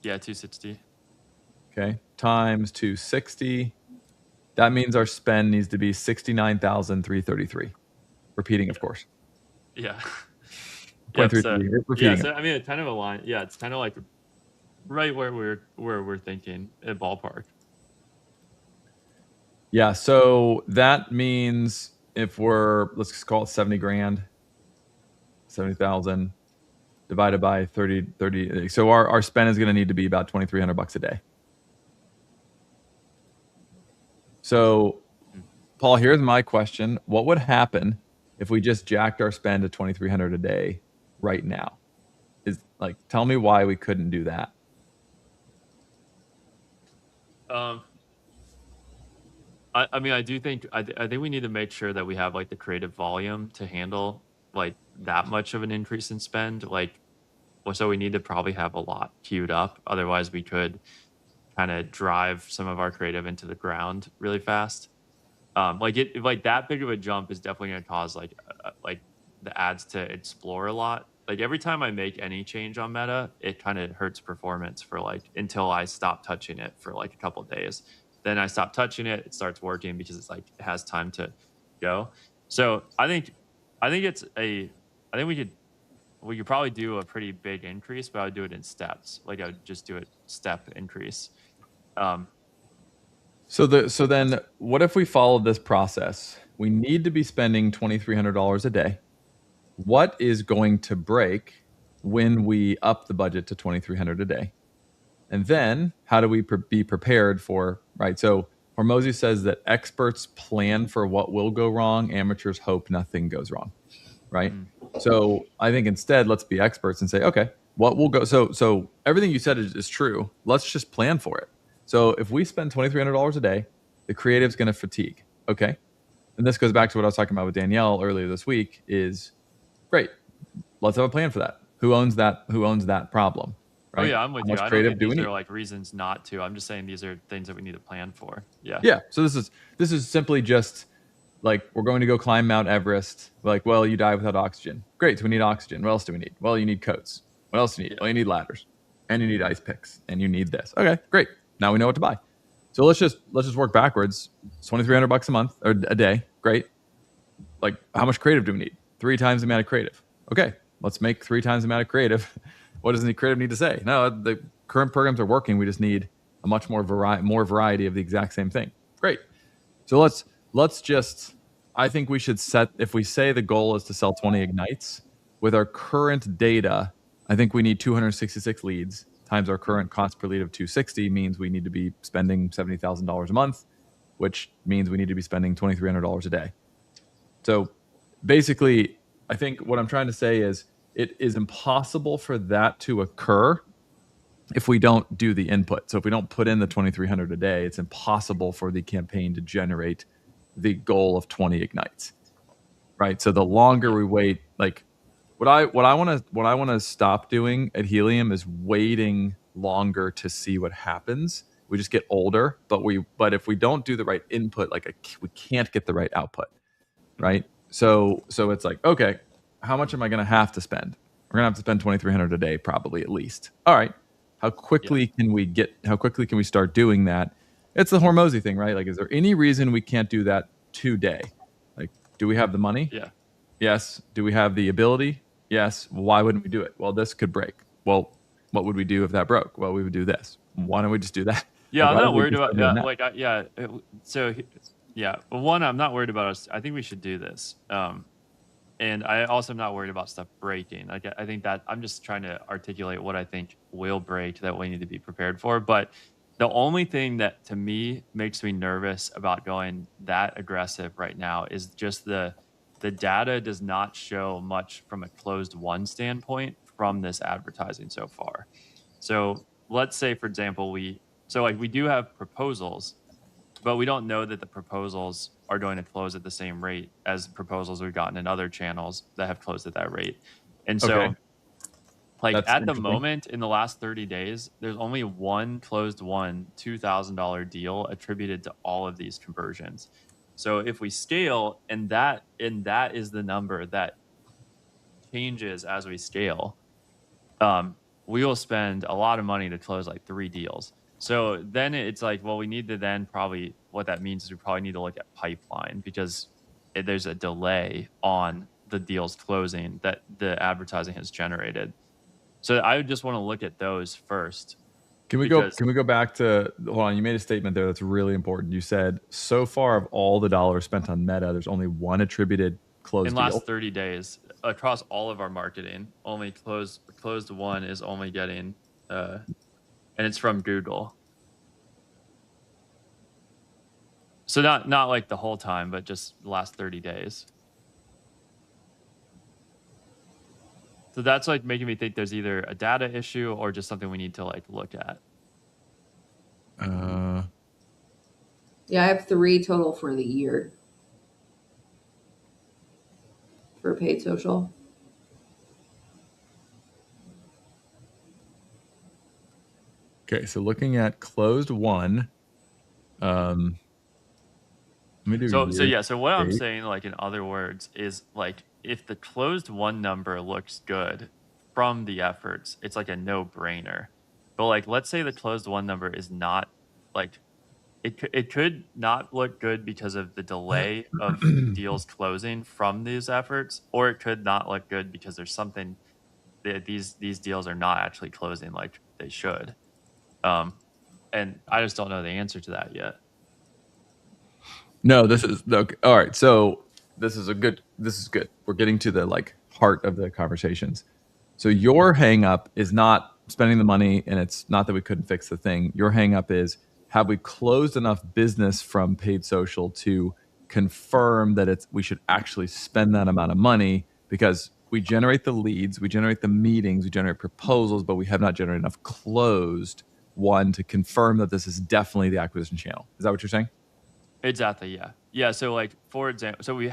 Yeah, 260. Okay, times 260 that means our spend needs to be 69,333. Repeating, of course. Yeah. 0.33. Repeating it. So I mean, it's kind of a line. Yeah, it's kind of like right where we're thinking at ballpark. Yeah, so that means if let's just call it 70 grand, 70,000 divided by 30. So our spend is going to need to be about $2,300 a day. So, Paul, here's my question. What would happen if we just jacked our spend to $2,300 a day right now? Tell me why we couldn't do that. I mean, I do think I think we need to make sure that we have like the creative volume to handle like that much of an increase in spend. So we need to probably have a lot queued up. Otherwise, we could kind of drive some of our creative into the ground really fast. Like that big of a jump is definitely going to cause like the ads to explore a lot. Like every time I make any change on Meta, it kind of hurts performance for like until I stop touching it for like a couple of days. Then I stop touching it, it starts working because it's like it has time to go. So I think we could probably do a pretty big increase, but I would do it in steps. Like I would just do a step increase. So then what if we followed this process? We need to be spending $2,300 a day. What is going to break when we up the budget to $2,300 a day? And then how do we be prepared for, right? So Hormozi says that experts plan for what will go wrong. Amateurs hope nothing goes wrong, right? So I think instead, let's be experts and say, okay, what will go? So everything you said is true. Let's just plan for it. So if we spend $2,300 a day, the creative's going to fatigue. Okay. And this goes back to what I was talking about with Danielle earlier this week is great. Let's have a plan for that. Who owns that problem? Right? Oh yeah, I'm with How you. much I creative don't do we think these need? are like reasons not to. I'm just saying these are things that we need to plan for. Yeah. Yeah. So this is simply just like we're going to go climb Mount Everest. Like, well, you die without oxygen. Great. So we need oxygen. What else do we need? Well, you need coats. What else do you need? Well, you need ladders, and you need ice picks, and you need this. Okay, great. Now we know what to buy. So let's just work backwards. It's $2,300 a month or a day. Great. Like, how much creative do we need? 3 times the amount of creative. Okay, let's make 3 times the amount of creative. What does the creative need to say? No, the current programs are working. We just need a much more variety of the exact same thing. Great. So let's just. I think we should set. If we say the goal is to sell 20 ignites with our current data, I think we need 266 leads times our current cost per lead of 260 means we need to be spending $70,000 a month, which means we need to be spending $2,300 a day. So basically, I think what I'm trying to say is it is impossible for that to occur if we don't do the input. So if we don't put in the 2,300 a day, it's impossible for the campaign to generate the goal of 20 ignites, right? So the longer we wait, like what I want to stop doing at Helium is waiting longer to see what happens. We just get older, but if we don't do the right input, we can't get the right output, right? So it's like, okay, how much am I going to have to spend? We're going to have to spend 2,300 a day, probably at least. All right. How quickly can we start doing that? It's the Hormozi thing, right? Like, is there any reason we can't do that today? Like, do we have the money? Yeah. Yes. Do we have the ability? Yes. Why wouldn't we do it? Well, this could break. Well, what would we do if that broke? Well, we would do this. Why don't we just do that? Yeah, Like, I'm why not would we worried just about start doing that? Well, one, I'm not worried about us. I think we should do this. And I also am not worried about stuff breaking. Like, I think that I'm just trying to articulate what I think will break that we need to be prepared for. But the only thing that to me makes me nervous about going that aggressive right now is just the data does not show much from a closed won standpoint from this advertising so far. So let's say, for example, we do have proposals, but we don't know that the proposals are going to close at the same rate as proposals we've gotten in other channels that have closed at that rate. And so Okay. That's at the interesting. moment in the last 30 days, there's only one closed won $2,000 deal attributed to all of these conversions. So if we scale and that is the number that changes as we scale, we will spend a lot of money to close like 3 deals. So then it's like, well, we need to then probably, what that means is we probably need to look at pipeline, because there's a delay on the deals closing that the advertising has generated. So I would just want to look at those first. Can we Because- go back to, hold on, you made a statement there that's really important. You said so far of all the dollars spent on Meta, there's only one attributed closed In deal. last 30 days across all of our marketing, only closed one is only getting and it's from Google. So not like the whole time, but just the last 30 days. So that's like making me think there's either a data issue or just something we need to like look at. Yeah, I have 3 total for the year for paid social. Okay, so looking at closed one, let me do So year yeah, so what I'm date. saying, like in other words, is like if the closed one number looks good from the efforts, it's like a no-brainer. But like let's say the closed one number is not, like it could not look good because of the delay of deals closing from these efforts, or it could not look good because there's something that these deals are not actually closing like they should. And I just don't know the answer to that yet. No, this is okay. All right. So this is good. We're getting to the like heart of the conversations. So your hang up is not spending the money, and it's not that we couldn't fix the thing. Your hang up is, have we closed enough business from paid social to confirm that we should actually spend that amount of money, because we generate the leads, we generate the meetings, we generate proposals, but we have not generated enough closed one to confirm that this is definitely the acquisition channel. Is that what you're saying? Exactly. Yeah. So like, for example, like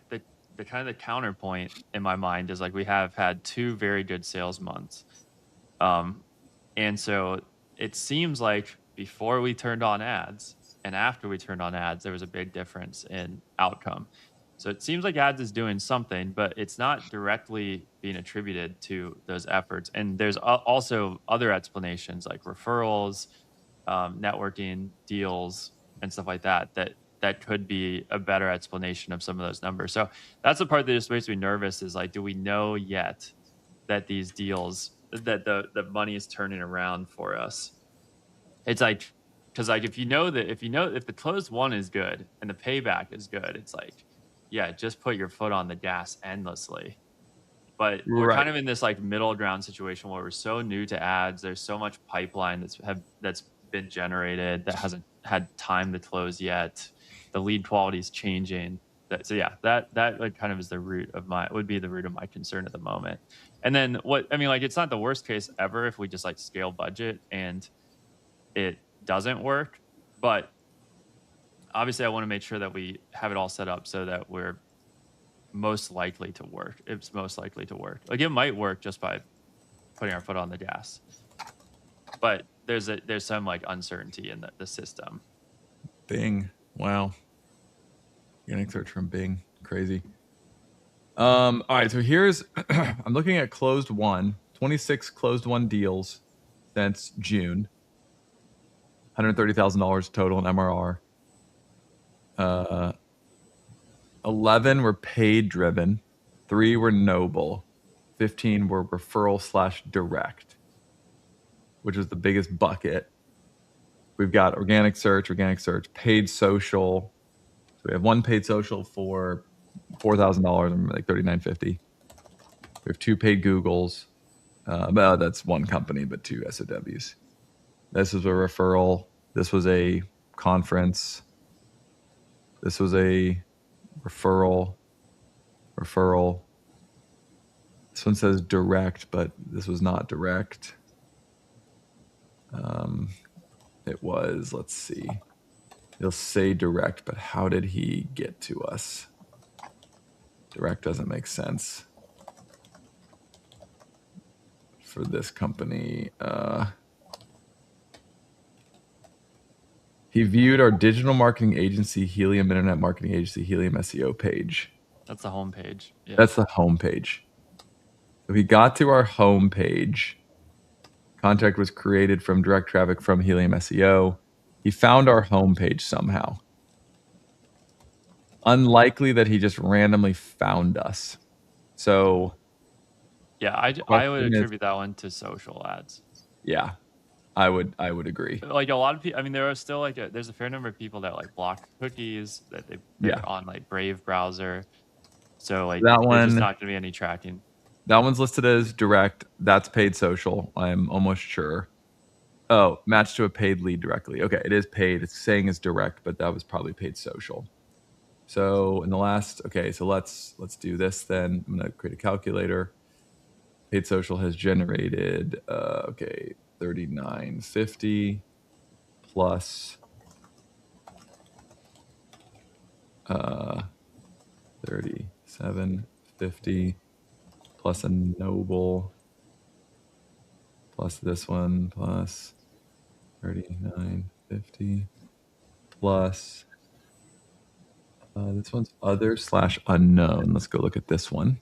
the kind of the counterpoint in my mind is like we have had 2 very good sales months, and so it seems like before we turned on ads and after we turned on ads, there was a big difference in outcome. So it seems like ads is doing something, but it's not directly being attributed to those efforts. And there's also other explanations like referrals, networking, deals, and stuff like that could be a better explanation of some of those numbers. So that's the part that just makes me nervous, is like, do we know yet that these deals, that the money is turning around for us? It's like, because like if the closed one is good and the payback is good, it's like, yeah, just put your foot on the gas endlessly. But we're Right. kind of in this like middle ground situation where we're so new to ads. There's so much pipeline that's been generated that hasn't had time to close yet. The lead quality is changing. That like kind of is the root of my concern at the moment. And then it's not the worst case ever if we just like scale budget and it doesn't work, but obviously I want to make sure that we have it all set up so that we're most likely to work. It's most likely to work. Like it might work just by putting our foot on the gas, but there's some like uncertainty in the system. Bing. Wow. Organic search from Bing. Crazy. All right. So here's, I'm looking at closed one, 26 closed one deals since June. $130,000 total in MRR. 11 were paid driven. 3 were noble. 15 were referral/direct, which was the biggest bucket. We've got organic search, paid social. So we have 1 paid social for $4,000 and like $39.50. We have 2 paid Googles. Well, that's 1 company, but 2 SOWs. This was a referral. This was a conference. This was a referral. This one says direct, but this was not direct. It was, let's see. It'll say direct, but how did he get to us? Direct doesn't make sense for this company. He viewed our digital marketing agency, Helium Internet Marketing Agency, Helium SEO page. That's the homepage. Yeah. That's the homepage. So he got to our homepage, Contact was created from direct traffic from Helium SEO. He found our homepage somehow. Unlikely that he just randomly found us. So Yeah, I would question is- attribute that one to social ads. yeah, I would agree. Like a lot of people, I mean, there are still like there's a fair number of people that like block cookies that they're Yeah. on like Brave browser. So like That there's one- just not going to be any tracking. That one's listed as direct. That's paid social. I'm almost sure. Oh, matched to a paid lead directly. Okay, it is paid. It's saying it's direct, but that was probably paid social. So in the last, okay, so let's do this then. I'm gonna create a calculator. Paid social has generated okay, 39.50 plus 37.50 plus a noble plus this one plus 39.50 plus this one's other / unknown. Let's go look at this one.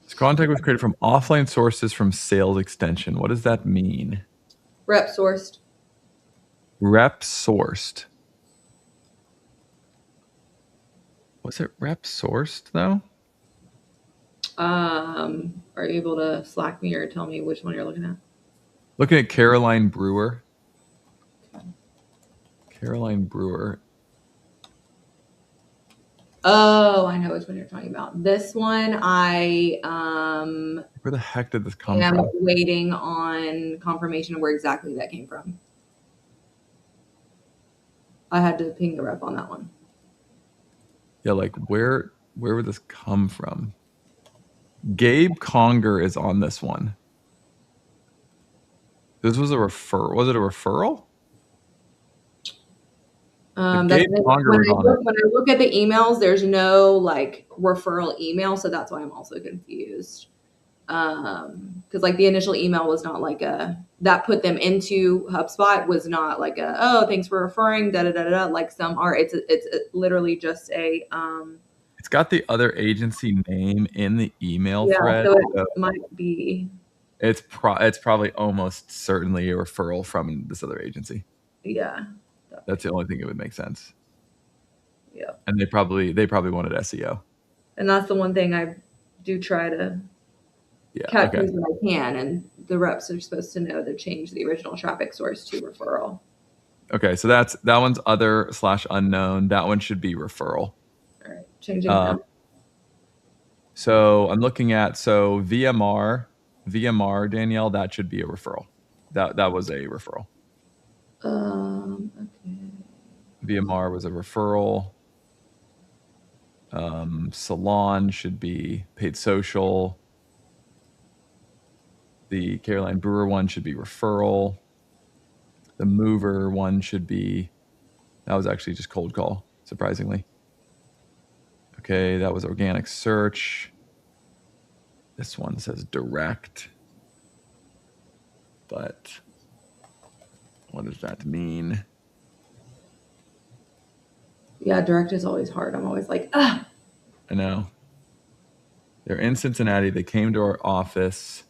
This contact was created from offline sources from sales extension. What does that mean? Rep sourced. Rep sourced. Was it rep sourced though? Are you able to Slack me or tell me which one you're looking at? Looking at Caroline Brewer. Caroline Brewer. Oh, I know which one you're talking about. This one, I Where the heck did this come am from? waiting on confirmation of where exactly that came from. I had to ping the rep on that one. Yeah, like where would this come from? Gabe Conger is on this one. This was a refer. Was it a referral? That's Gabe Conger was on it. when I look at the emails, there's no like referral email, so that's why I'm also confused. Because like the initial email was not like that put them into HubSpot was not like thanks for referring da da da da like some are. It's literally just a It's got the other agency name in the email yeah, thread. so it So might be it's probably almost certainly a referral from this other agency. yeah. That's the only thing that would make sense. Yeah. And they probably wanted SEO. And that's the one thing I do try to Yeah. Okay. when I can, and the reps are supposed to know to change the original traffic source to referral. Okay. So that one's other / unknown. That one should be referral. All right, changing that. So I'm looking at VMR Danielle. That should be a referral. That was a referral. Okay. VMR was a referral. Salon should be paid social. The Caroline Brewer one should be referral. The Mover one should be, that was actually just cold call, surprisingly. Okay, that was organic search. This one says direct. But what does that mean? Yeah, direct is always hard. I'm always like, ah. I know. They're in Cincinnati. They came to our office.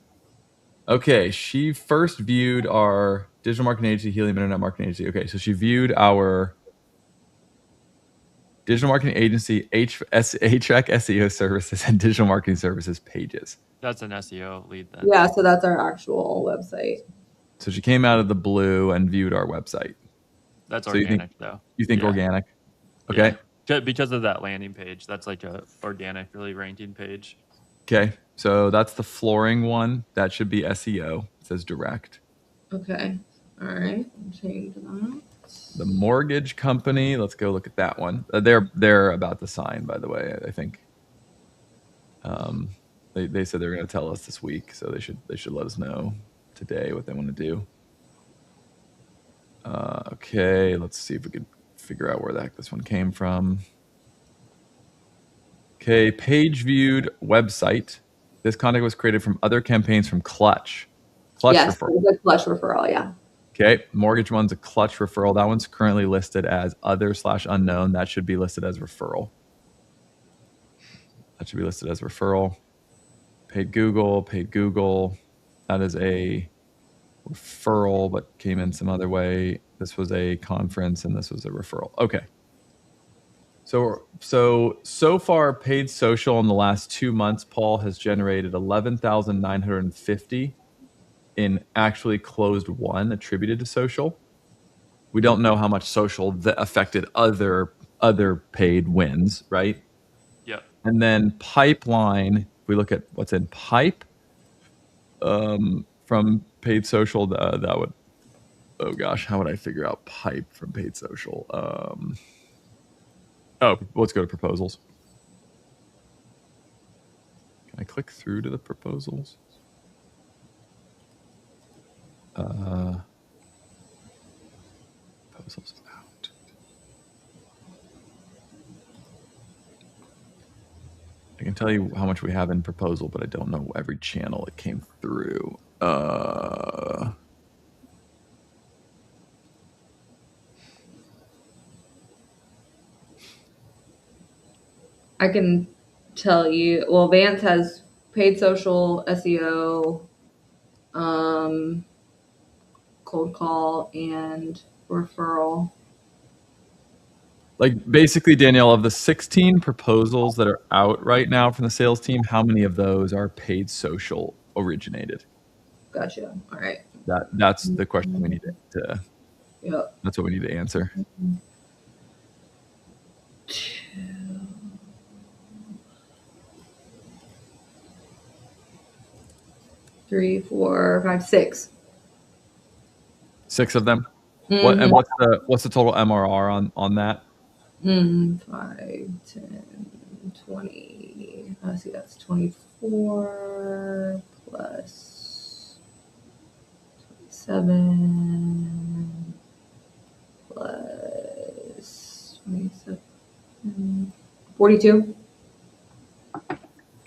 Okay, she first viewed our digital marketing agency, Helium Internet Marketing Agency. Okay, so she viewed our digital marketing agency, HVAC SEO services, and digital marketing services pages. That's an SEO lead then. Yeah, so that's our actual website. So she came out of the blue and viewed our website. That's So you organic though. You think Yeah. organic? Okay. Yeah. Because of that landing page. That's like a organically ranking page. Okay. So that's the flooring one. That should be SEO. It says direct. Okay. All right. Change that. The mortgage company. Let's go look at that one. They're about to sign, by the way. I think. They said they're going to tell us this week, so they should let us know today what they want to do. Okay, let's see if we could figure out where the heck this one came from. Okay, page viewed website. This content was created from other campaigns from Clutch. Clutch Yes, referral. it was a Clutch referral. Yeah. Okay. Mortgage one's a Clutch referral. That one's currently listed as other/unknown. That should be listed as referral. That should be listed as referral. Paid Google. That is a referral, but came in some other way. This was a conference and this was a referral. Okay. So far, paid social in the last 2 months, Paul, has generated 11,950 in actually closed one attributed to social. We don't know how much social that affected other paid wins, right? Yep. And then pipeline, if we look at what's in pipe from paid social, that would, oh gosh, how would I figure out pipe from paid social? Let's go to proposals. Can I click through to the proposals? Proposals out. I can tell you how much we have in proposal, but I don't know every channel it came through. I can tell you. Well, Vance has paid social, SEO, cold call, and referral. Like basically, Danielle, of the 16 proposals that are out right now from the sales team, how many of those are paid social originated? Gotcha. All right. That's the question we need to. Yep. That's what we need to answer. 3, 4, 5, 6. 6 of them. What and what's the total MRR on that? 5, 10, 20. Let's see, that's 24 plus 27 plus 27. 42.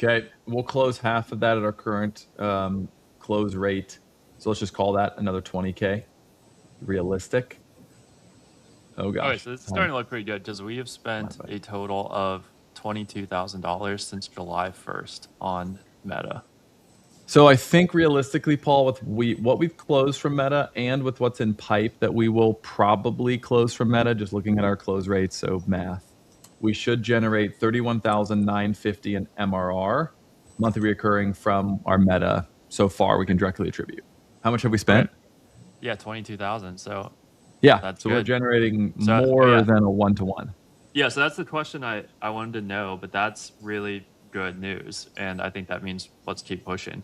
Okay, we'll close half of that at our current close rate. So let's just call that another 20K. Realistic. Oh gosh. All right, so it's starting to look pretty good because we have spent a total of $22,000 since July 1st on Meta. So I think realistically, Paul, with what we've closed from Meta and with what's in pipe that we will probably close from Meta, just looking at our close rates, so math, we should generate 31,950 in MRR, monthly recurring from our Meta so far. We can directly attribute. How much have we spent? Right. Yeah, 22,000. So yeah, that's so good. We're generating more than a 1-to-1. Yeah, so that's the question I wanted to know, but that's really good news, and I think that means let's keep pushing.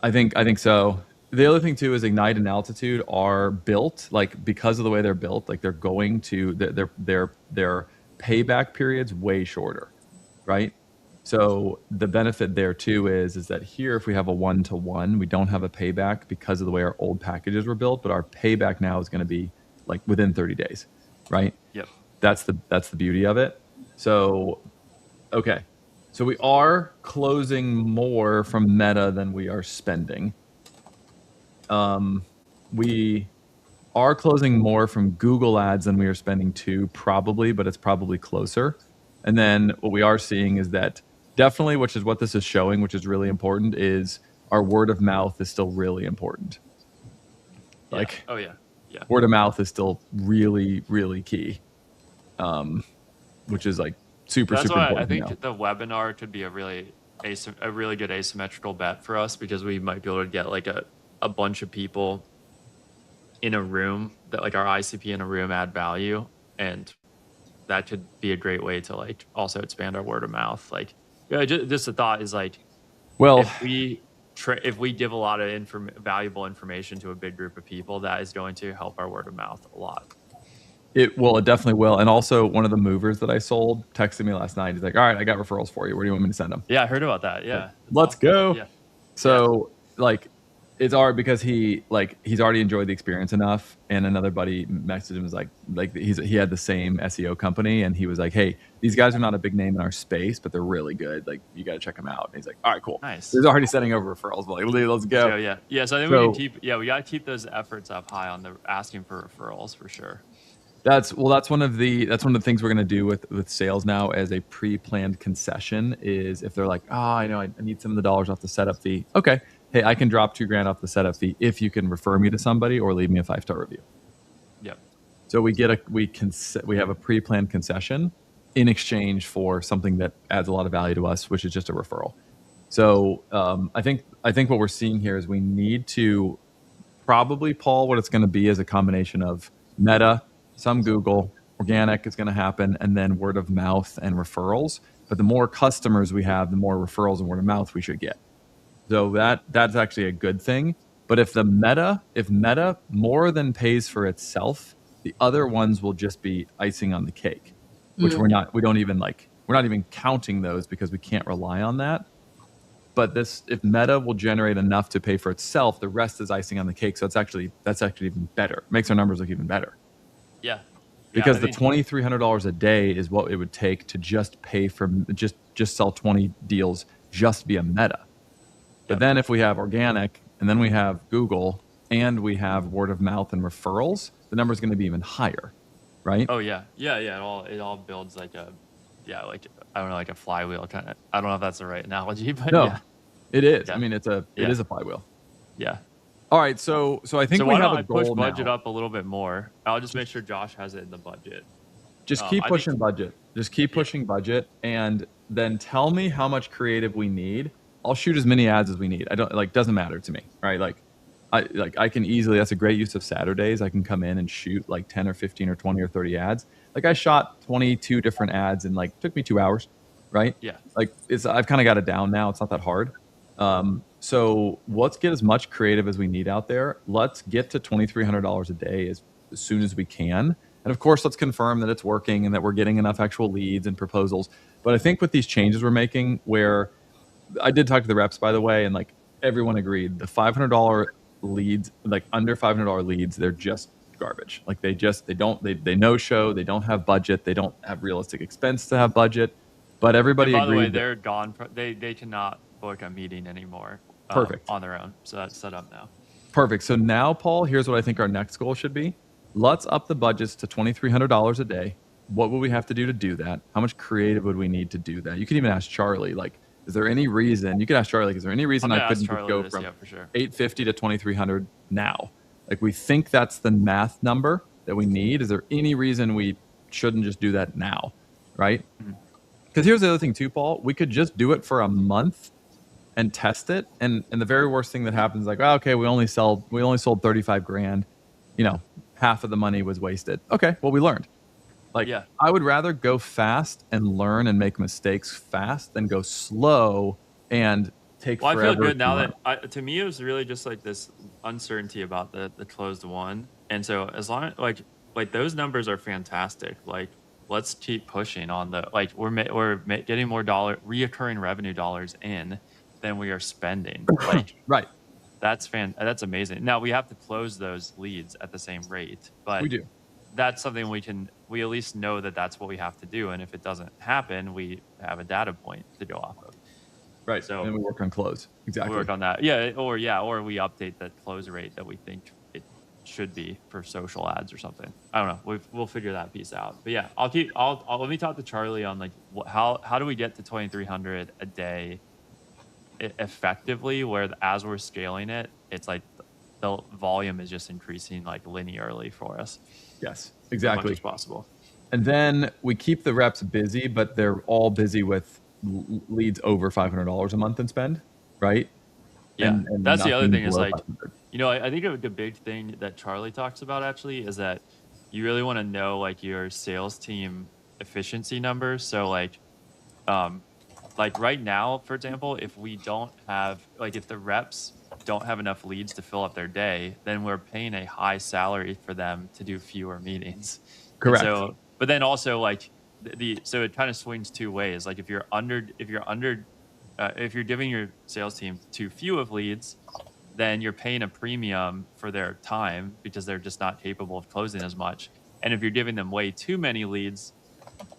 I think so. The other thing too is Ignite and Altitude are built like because of the way they're built, like they're going to their payback period's way shorter, right? So the benefit there too is that here, if we have a 1-to-1, we don't have a payback because of the way our old packages were built, but our payback now is going to be like within 30 days, right? Yep. That's the beauty of it. So, okay. So we are closing more from Meta than we are spending. We are closing more from Google ads than we are spending too, probably, but it's probably closer. And then what we are seeing is that definitely, which is what this is showing, which is really important, is our word of mouth is still really important. Yeah. Like, oh yeah, word of mouth is still really, really key, which is like super important. I think the webinar could be a really good asymmetrical bet for us because we might be able to get like a bunch of people in a room that like our ICP in a room add value, and that could be a great way to like also expand our word of mouth. Like, just a thought is like, well, if we give a lot of valuable information to a big group of people, that is going to help our word of mouth a lot. It definitely will. And also, one of the movers that I sold texted me last night. He's like, all right, I got referrals for you. Where do you want me to send them? Yeah, I heard about that. Yeah. Let's go. Yeah. So, like, It's hard because he's already enjoyed the experience enough, and another buddy messaged him was like he had the same SEO company, and he was like, hey, these guys are not a big name in our space, but they're really good, like you got to check them out. And he's like, all right, cool. Nice. He's already setting over referrals, but like let's go. So yeah. So I think we got to keep those efforts up high on the asking for referrals for sure. That's one of the things we're going to do with sales now as a pre-planned concession is if they're like, I know I need some of the dollars off the setup fee. Okay. Hey, I can drop $2,000 off the setup fee if you can refer me to somebody or leave me a 5-star review. Yep. So we have a pre-planned concession in exchange for something that adds a lot of value to us, which is just a referral. So I think what we're seeing here is we need to probably, Paul, what it's going to be is a combination of Meta, some Google, organic is going to happen, and then word of mouth and referrals. But the more customers we have, the more referrals and word of mouth we should get. So that's actually a good thing. But if Meta more than pays for itself, the other ones will just be icing on the cake, which we're not even counting those because we can't rely on that. But if Meta will generate enough to pay for itself, the rest is icing on the cake. So that's actually even better. It makes our numbers look even better. Yeah. Because the $2,300 a day is what it would take to just pay for just sell 20 deals just via Meta. But then if we have organic and then we have Google and we have word of mouth and referrals, the number is going to be even higher, right? Oh yeah. It all builds like a flywheel kind of. I don't know if that's the right analogy, but yeah. It is. Yeah. I mean, it is a flywheel. Yeah. All right, so I think we have a goal now. Push budget up a little bit more. I'll just make sure Josh has it in the budget. Just keep pushing budget. Just keep pushing budget, and then tell me how much creative we need. I'll shoot as many ads as we need. I don't doesn't matter to me, right? I can easily. That's a great use of Saturdays. I can come in and shoot like 10 or 15 or 20 or 30 ads. Like I shot 22 different ads and took me 2 hours, right? Yeah. I've kind of got it down now. It's not that hard. So let's get as much creative as we need out there. Let's get to $2,300 a day as soon as we can. And of course, let's confirm that it's working and that we're getting enough actual leads and proposals. But I think with these changes we're making, where I did talk to the reps, by the way, and everyone agreed the $500 leads, under $500 leads, they're just garbage. They no show, they don't have budget, they don't have realistic expense to have budget. But everybody agreed. By the way, they're gone. They cannot book a meeting anymore. Perfect. On their own. So that's set up now. Perfect. So now, Paul, here's what I think our next goal should be. Let's up the budgets to $2,300 a day. What would we have to do to do that? How much creative would we need to do that? You can even ask Charlie, is there any reason, you could ask Charlie, is there any reason I couldn't just go from $850 to $2,300 now? We think that's the math number that we need. Is there any reason we shouldn't just do that now? Right? Because here's the other thing too, Paul. We could just do it for a month and test it. And the very worst thing that happens, okay, we only sold 35 grand. Half of the money was wasted. Okay, well, we learned. I would rather go fast and learn and make mistakes fast than go slow and take forever. I feel good now that to me it was really just this uncertainty about the closed one, and so as long as those numbers are fantastic. Let's keep pushing on the we're getting more reoccurring revenue dollars in than we are spending. Right. That's amazing. Now we have to close those leads at the same rate, but we do. That's something we at least know that that's what we have to do. And if it doesn't happen, we have a data point to go off of. Right. So and we work on close. Exactly. We work on that. Or we update the close rate that we think it should be for social ads or something. I don't know. We'll figure that piece out. But yeah, I'll let me talk to Charlie on how do we get to 2,300 a day effectively, where as we're scaling it, it's the volume is just increasing linearly for us. Yes, exactly. As much as possible. And then we keep the reps busy, but they're all busy with leads over $500 a month in spend, right? Yeah, and that's the other thing is I think the big thing that Charlie talks about actually is that you really want to know your sales team efficiency numbers. So right now, for example, if we don't have if the reps don't have enough leads to fill up their day, then we're paying a high salary for them to do fewer meetings. Correct. And so, but then also so it kind of swings two ways. If you're giving your sales team too few of leads, then you're paying a premium for their time because they're just not capable of closing as much. And if you're giving them way too many leads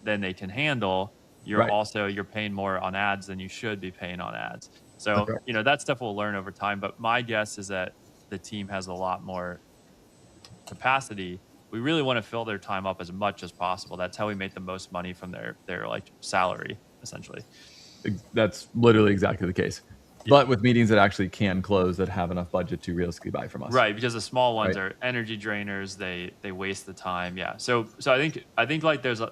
than they can handle, you're Right. you're paying more on ads than you should be paying on ads. That's So, right. you know, that stuff we'll learn over time. But my guess is that the team has a lot more capacity. We really want to fill their time up as much as possible. That's how we make the most money from their like salary, essentially. That's literally exactly the case. Yeah. But with meetings that actually can close, that have enough budget to realistically buy from us. Right, because the small ones Right. are energy drainers. They waste the time. Yeah. So I think like there's a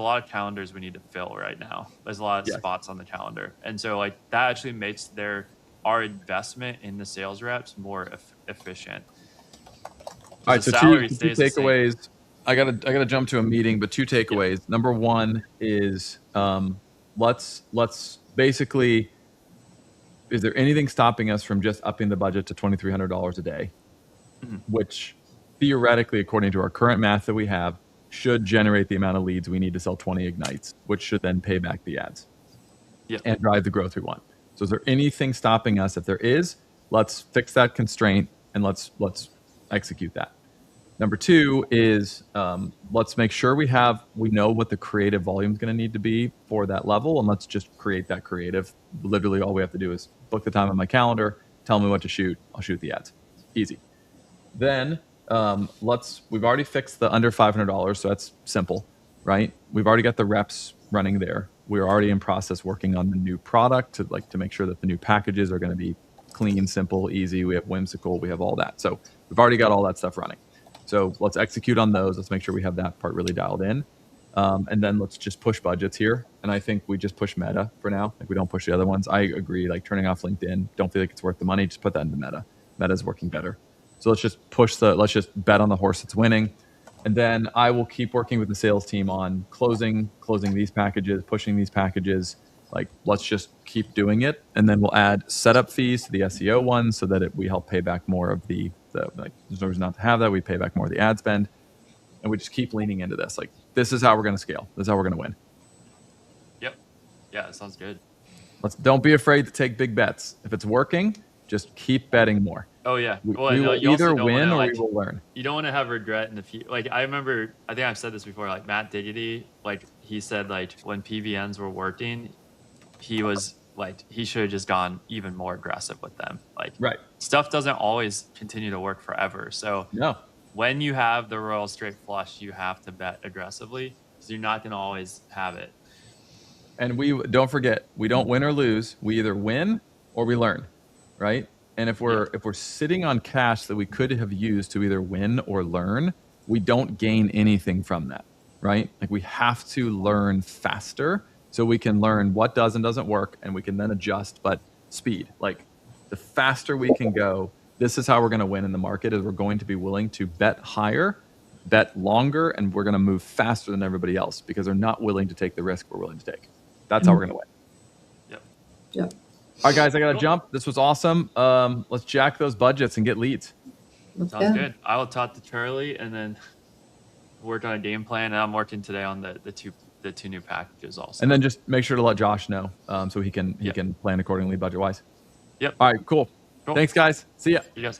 lot of calendars we need to fill right now. There's a lot of Yes. spots on the calendar, and so like that actually makes our investment in the sales reps more efficient. All right, The so salary two stays the same. takeaways. I gotta jump to a meeting, but two takeaways. Number one is let's basically, is there anything stopping us from just upping the budget to $2,300 a day, Mhm. which theoretically, according to our current math that we have, should generate the amount of leads we need to sell 20 ignites, which should then pay back the ads Yep. and drive the growth we want. So is there anything stopping us? If there is, let's fix that constraint and let's execute that. Number two is let's make sure we know what the creative volume is going to need to be for that level, and let's just create that creative. Literally, all we have to do is book the time on my calendar, tell me what to shoot, I'll shoot the ads. Easy. Then we've already fixed the under $500, so that's simple, right? We've already got the reps running there. We're already in process working on the new product to make sure that the new packages are going to be clean, simple, easy. We have whimsical, we have all that. So we've already got all that stuff running. So let's execute on those. Let's make sure we have that part really dialed in. And then let's just push budgets here. And I think we just push Meta for now. Like we don't push the other ones. I agree. Like turning off LinkedIn, don't feel like it's worth the money. Just put that into Meta. Meta's working better. So let's just bet on the horse that's winning. And then I will keep working with the sales team on closing these packages, pushing these packages. Like let's just keep doing it. And then we'll add setup fees to the SEO ones so that we help pay back more of the like there's no reason not to have that. We pay back more of the ad spend. And we just keep leaning into this. Like this is how we're going to scale. This is how we're going to win. Yep. Yeah, it sounds good. Don't be afraid to take big bets. If it's working, just keep betting more. Oh yeah. We Well, will you also either don't win wanna, or we will learn. You don't want to have regret in the future. Like I remember, I think I've said this before. Like Matt Diggity, like he said, like when PBNs were working, he was like he should have just gone even more aggressive with them. Like Right. stuff doesn't always continue to work forever. So No. when you have the royal straight flush, you have to bet aggressively because you're not going to always have it. And we don't forget, we don't win or lose. We either win or we learn, right? And if we're sitting on cash that we could have used to either win or learn, we don't gain anything from that, right? Like we have to learn faster so we can learn what does and doesn't work, and we can then adjust. But speed, like the faster we can go, this is how we're going to win in the market. Is we're going to be willing to bet higher, bet longer, and we're going to move faster than everybody else because they're not willing to take the risk we're willing to take. That's how we're going to win. Yep. Yep. All right, guys, I got to Cool. jump. This was awesome. Let's jack those budgets and get leads. Let's Sounds go. good. I will talk to Charlie and then work on a game plan. And I'm working today on the two new packages also. And then just make sure to let Josh know so he can plan accordingly budget wise. Yep. All right, cool. Cool. Thanks, guys. See ya. You guys.